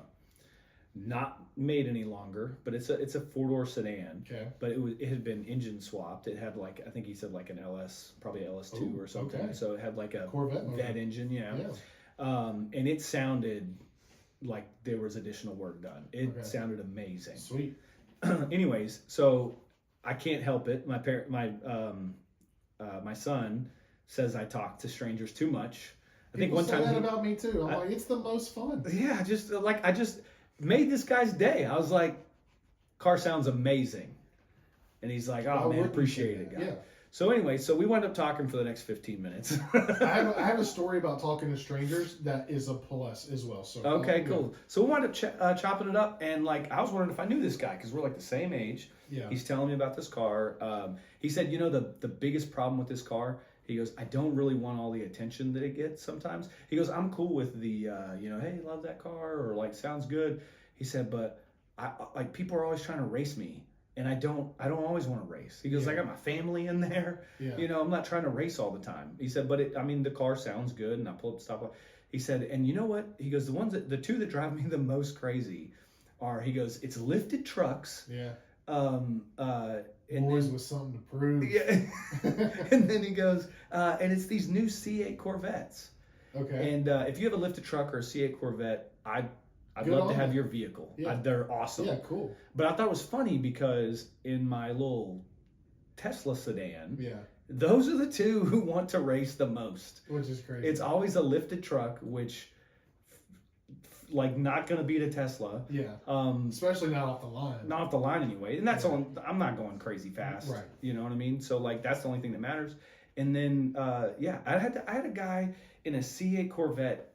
not made any longer, but it's a 4-door sedan. Okay. But it had been engine swapped. It had like, I think he said like an LS, probably LS2 Ooh, or something. okay. So it had like a Corvette motor. vet engine, yeah. Yeah. And it sounded like there was additional work done. It Okay. sounded amazing. Sweet. Anyways, so I can't help it. My son says I talk to strangers too much. I think one time that about me too. I'm like, it's the most fun. Yeah, I just made this guy's day. I was like, car sounds amazing, and he's like, oh man, appreciate it, guy. Yeah. So anyway, we wound up talking for the next 15 minutes. I have a story about talking to strangers that is a plus as well. So okay, cool. So we wound up chopping it up, and like I was wondering if I knew this guy because we're like the same age. Yeah. He's telling me about this car. He said, the biggest problem with this car. He goes, I don't really want all the attention that it gets sometimes. He goes, I'm cool with the, hey, love that car, or like sounds good. He said, but I like people are always trying to race me. And I don't always want to race. He goes, I got my family in there. Yeah. I'm not trying to race all the time. He said, but the car sounds good, and I pull up the stoplight. He said, and you know what? He goes, the two that drive me the most crazy are, he goes, it's lifted trucks. Yeah. And boys with something to prove. Yeah. And then he goes, and it's these new C8 Corvettes. Okay. And if you have a lifted truck or a C8 Corvette, I'd love to have your vehicle. Yeah. They're awesome. Yeah, cool. But I thought it was funny because in my little Tesla sedan, those are the two who want to race the most. Which is crazy. It's always a lifted truck, which like not going to beat a Tesla. Yeah. Especially not off the line. Not off the line anyway. And that's all. I'm not going crazy fast. Right. You know what I mean? So like that's the only thing that matters. And then I had a guy in a C8 Corvette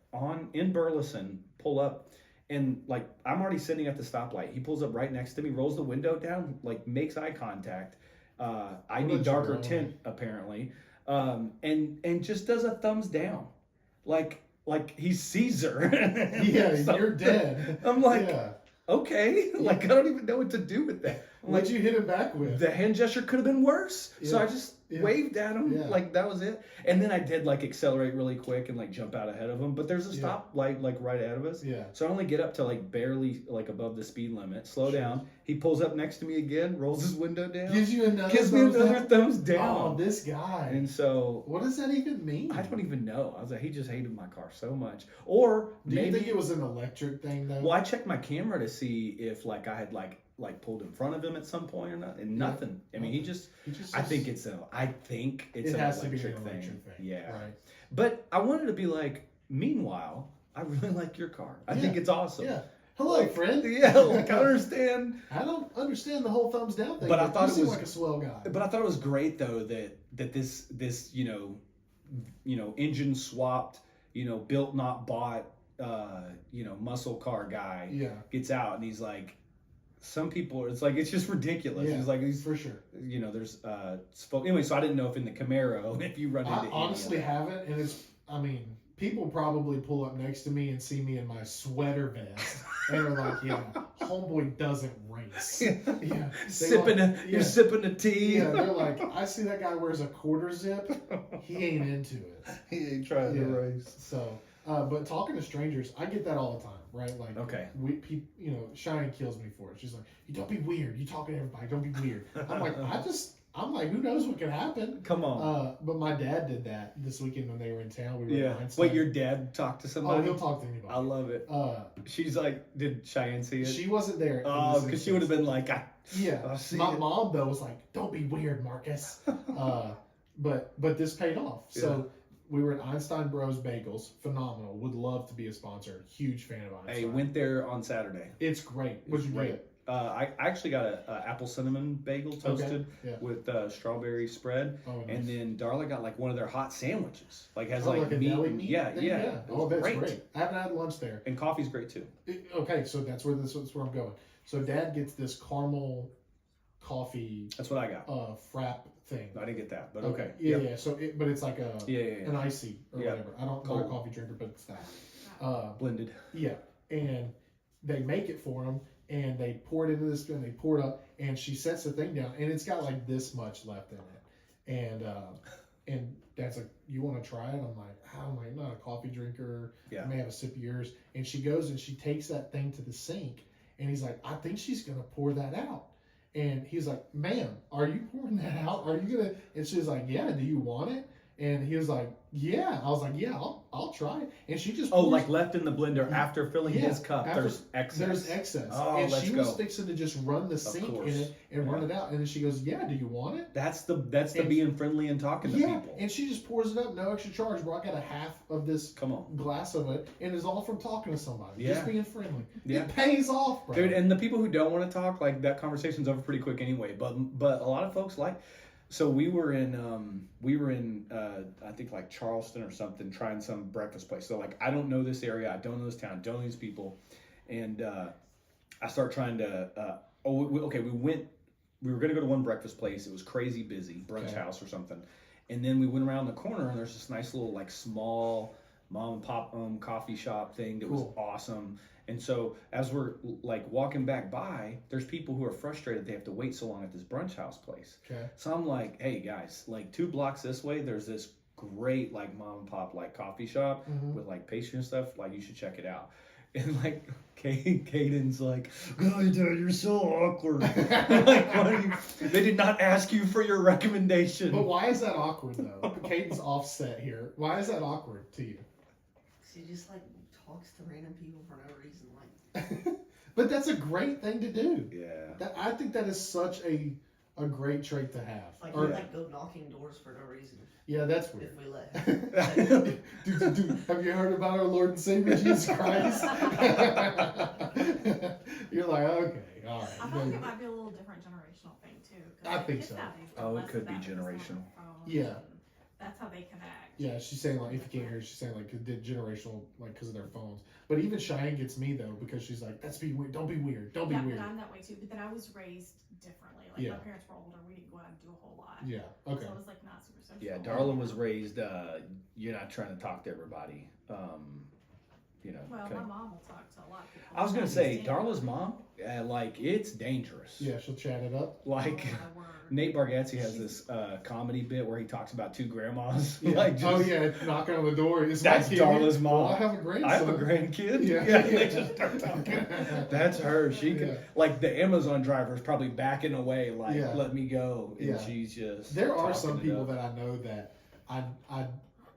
in Burleson pull up. And like I'm already sitting at the stoplight. He pulls up right next to me, rolls the window down, like makes eye contact. I need darker tint apparently, and just does a thumbs down, like he's Caesar. Yeah, you're dead. I'm like, okay, like I don't even know what to do with that. What'd you hit him back with? The hand gesture could have been worse, so I just Yeah. waved at him, Yeah. like that was it. And then I did like accelerate really quick and like jump out ahead of him. But there's a stop light like right ahead of us. Yeah. So I only get up to like barely like above the speed limit. Slow down. He pulls up next to me again, rolls his window down. Gives you another Gives me another thumbs down. Oh, this guy. And so what does that even mean? I don't even know. I was like, he just hated my car so much. Or Do maybe you think it was an electric thing though? well, I checked my camera to see if like I had like pulled in front of him at some point or not, and nothing. I mean, he just I think it's an electric thing. Yeah. Right. But I wanted to be like, meanwhile, I really like your car. I think it's awesome. Yeah. Hello, friend. Yeah, like I understand. I don't understand the whole thumbs down thing. But I thought you it seem was like a swell guy. But I thought it was great though that this engine swapped, built not bought, muscle car guy gets out and he's like, some people it's just ridiculous. Yeah, he's like for sure. There's anyway, so I didn't know if in the Camaro if you run into I honestly haven't, and people probably pull up next to me and see me in my sweater vest and are like, yeah, homeboy doesn't race. Yeah. You're sipping a tea. Yeah, they're like, I see that guy wears a quarter zip. He ain't into it. He ain't trying to race. So, but talking to strangers, I get that all the time, right? Like, okay, Cheyenne kills me for it. She's like, you don't be weird. You talking to everybody. Don't be weird. I'm like, who knows what could happen? Come on. But my dad did that this weekend when they were in town. We were Wait, your dad talked to somebody? Oh, he'll talk to anybody. I love it. She's like, did Cheyenne see it? She wasn't there. Oh, because she would have been like, my mom though was like, don't be weird, Marcus. But this paid off. So we were at Einstein Bros Bagels. Phenomenal. Would love to be a sponsor. Huge fan of Einstein. Hey, went there on Saturday. It's great. What'd you get? I actually got a apple cinnamon bagel toasted with strawberry spread, and then Darla got like one of their hot sandwiches, like has like a meat. deli meat. Yeah. Oh, that's great. I haven't had lunch there. And coffee's great too. Okay, so that's where I'm going. So Dad gets this caramel coffee. That's what I got. Frap thing. I didn't get that, but okay. Yeah. So, but it's like an icy or whatever. I'm not a coffee drinker, but it's that. Blended. Yeah, and they make it for him. And they pour it into this, and they pour it up, and she sets the thing down, and it's got like this much left in it. And Dad's like, you want to try it? I'm like, I'm not a coffee drinker. Yeah. I may have a sip of yours. And she goes and she takes that thing to the sink, and he's like, I think she's gonna pour that out. And he's like, ma'am, are you pouring that out? Are you gonna? And she's like, yeah. Do you want it? And he was like, Yeah, I was like, yeah, I'll try it. And she just like left in the blender after filling his cup. There's excess. There's excess. Oh, and let's she go. was fixing to just run the sink in it and run it out. And then she goes, yeah, do you want it? That's the being friendly and talking to people. And she just pours it up, no extra charge. Bro, I got a half of this glass of it, and it's all from talking to somebody. Yeah. Just being friendly. Yeah. It pays off, bro. Dude, and the people who don't want to talk, like that conversation's over pretty quick anyway. But a lot of folks like. So we were in I think like Charleston or something, trying some breakfast place. So like I don't know this area, I don't know this town, don't know these people, and I start trying to. We were gonna go to one breakfast place. It was crazy busy, brunch house or something, and then we went around the corner and there's this nice little like small mom and pop coffee shop thing that was awesome. And so as we're like walking back by, there's people who are frustrated they have to wait so long at this brunch house place. Okay. So I'm like, hey guys, like 2 blocks this way, there's this great like mom and pop like coffee shop with like pastry and stuff. Like you should check it out. And like Caden's like, God, Dad, you're so awkward. Like, what are you? They did not ask you for your recommendation. But why is that awkward though? Caden's offset here. Why is that awkward to you? She just like talks to random people for no reason, like. But that's a great thing to do. Yeah. I think that is such a great trait to have. Like we like go knocking doors for no reason. Yeah, that's weird. If we let him. dude, have you heard about our Lord and Savior Jesus Christ? You're like, okay, all right. I feel like it might be a little different generational thing too. I think so. Oh, it could be generational. Yeah. That's how they connect. Yeah, she's saying like, if you can't hear, she's saying like, the generational, like, because of their phones. But even Cheyenne gets me though, because she's like, that's be weird. Don't be weird. Don't be weird. Yeah, but I'm that way too. But then I was raised differently. Like my parents were older. We didn't go out and do a whole lot. Yeah. Okay. So it was like not super social. Yeah, Darla was raised. You're not trying to talk to everybody. You know. Well, my mom will talk to a lot of people. I was gonna say Darla's mom, like it's dangerous. Yeah, she'll chat it up. Like Nate Bargatze has this comedy bit where he talks about 2 grandmas. Yeah. Like knocking on the door. That's Darla's mom. Well, I have a grandson. I have a grandkid. Yeah. They just start talking. That's her. She could like the Amazon driver is probably backing away, like let me go, and she's just. There are some people that I know that I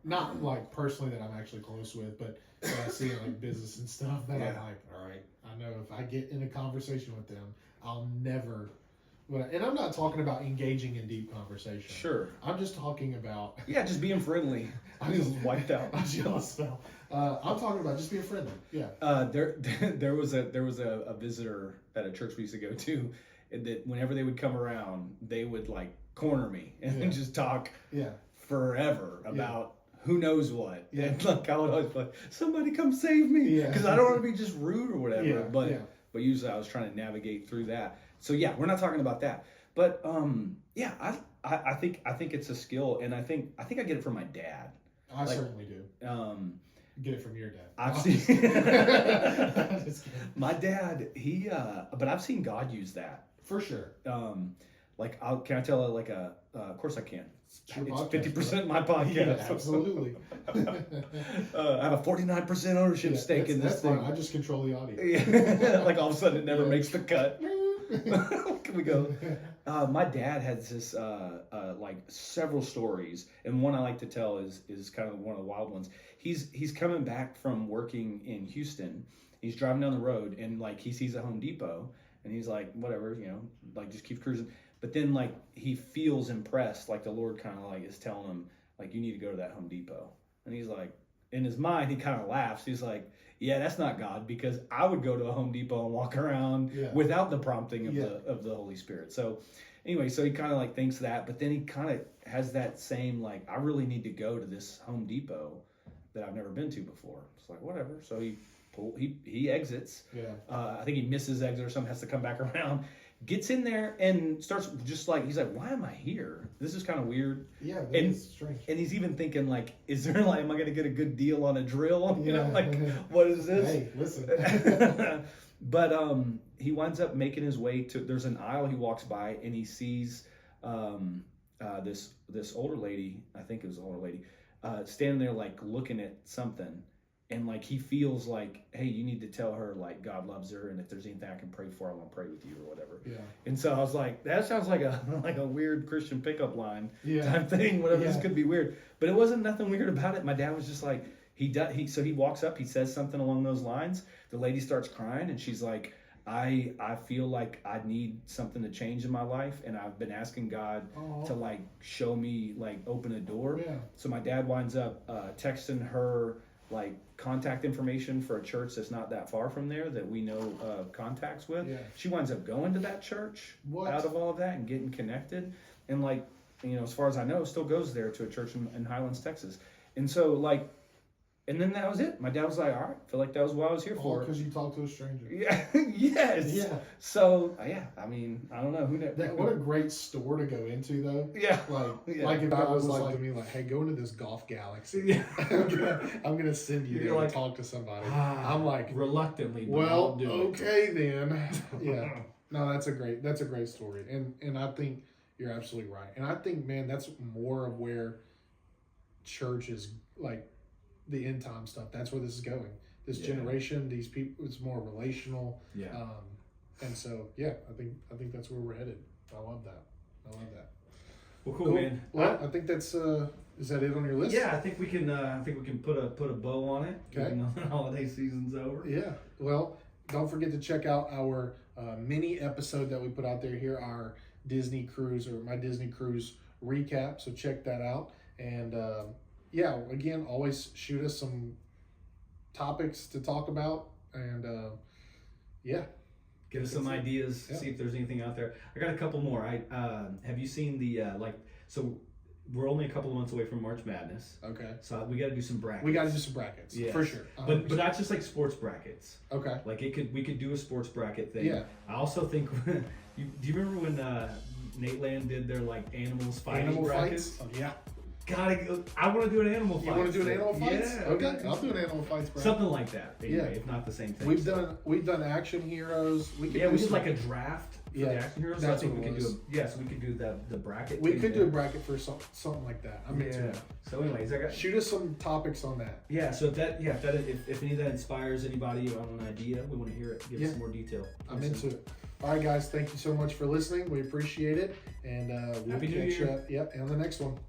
not like personally that I'm actually close with, but that I see in like business and stuff that I'm like, all right, I know if I get in a conversation with them, I'll never. And I'm not talking about engaging in deep conversation. Sure. I'm just talking about. Yeah, just being friendly. I just wiped out. I just fell. I'm talking about just being friendly. Yeah. There was a visitor at a church we used to go to, that whenever they would come around, they would like corner me and just talk. Forever about. Who knows what? Yeah. And like I would always be like, somebody come save me, because I don't want to be just rude or whatever. Yeah. But usually I was trying to navigate through that. So yeah, we're not talking about that. But I think it's a skill, and I think I get it from my dad. I certainly do. Get it from your dad. I've seen my dad. But I've seen God use that for sure. Like, can I tell like of course I can. It's 50% my podcast. Yeah, absolutely. I have a 49% ownership stake in this thing. Fine. I just control the audio. Like all of a sudden it never makes the cut. Can we go? My dad has this like several stories, and one I like to tell is kind of one of the wild ones. He's coming back from working in Houston. He's driving down the road, and like he sees a Home Depot, and he's like, whatever, like just keep cruising. But then like he feels impressed, like the Lord kind of like is telling him like, you need to go to that Home Depot. And he's like, in his mind, he kind of laughs. He's like, yeah, that's not God, because I would go to a Home Depot and walk around without the prompting of the Holy Spirit. So anyway, so he kind of like thinks that, but then he kind of has that same like, I really need to go to this Home Depot that I've never been to before. It's like, whatever. So he exits. I think he misses exit or something, has to come back around. Gets in there and starts just like, he's like, why am I here? This is kind of weird. Yeah, it's strange. And he's even thinking like, is there like, am I going to get a good deal on a drill? You know, like, what is this? Hey, listen. But he winds up making his way to, there's an aisle he walks by, and he sees this older lady, I think it was an older lady, standing there like looking at something. and like he feels like, hey, you need to tell her like God loves her, and if there's anything I can pray for, I want to pray with you or whatever. Yeah. And so I was like, that sounds like a weird Christian pickup line Yeah. type thing. Whatever, Yeah. this could be weird, but it wasn't nothing weird about it. My dad was just like, so he walks up, he says something along those lines. The lady starts crying, and she's like, I feel like I need something to change in my life, and I've been asking God to like show me, like open a door. Yeah. So my dad winds up texting her like contact information for a church that's not that far from there that we know contacts with. Yeah. She winds up going to that church What? out of all of that and getting connected, and like, you know, as far as I know, still goes there to a church in Highlands, Texas. And so like, and then that was it. My dad was like, all right, I feel like that was what I was here for. Because you talked to a stranger. Yeah. Yes. Yeah. So yeah, I mean, I don't know who knows. What a great store to go into, though. Yeah. Like if I was like to me, like, hey, go into this golf galaxy. Yeah. I'm gonna send you there to talk to somebody. I'm like, reluctantly. But well, I'll do okay then. Yeah. No, that's a great story, and I think you're absolutely right, and I think, man, that's more of where church is, like the end time stuff. That's where this is going. This generation, these people, it's more relational. Yeah. And so yeah, I think that's where we're headed. I love that. Well, cool, man. Well, I think that's is that it on your list? Yeah, I think we can put a bow on it. Okay. Even though the holiday season's over. Yeah. Well, don't forget to check out our mini episode that we put out there here, our Disney cruise, or my Disney cruise recap. So check that out. And yeah, again, always shoot us some topics to talk about. And yeah. Give us some ideas. Yeah. See if there's anything out there. I got a couple more. Have you seen the so we're only a couple of months away from March Madness. Okay. So we got to do some brackets. We got to do some brackets. Yes. For sure. But not just like sports brackets. Okay. Like we could do a sports bracket thing. Yeah. I also think do you remember when Nate Land did their like animals fighting Animal brackets? fights? Oh, yeah. I want to do an animal fight. You want to do an animal fights? Yeah. Okay. I'll do an animal fights bracket. Something like that. Anyway, Yeah. if not the same thing. We've done action heroes. We did like a draft for the action heroes. That's so I think what we it could was. do so we could do the bracket. We thing could do there. a bracket for something like that. I'm into it. So anyways, Shoot us some topics on that. Yeah, so if any of that inspires anybody on an idea, we want to hear it. Give us some more detail. I'm into it. All right, guys. Thank you so much for listening. We appreciate it, and we'll Happy New catch Year. you. Yep, on the next one.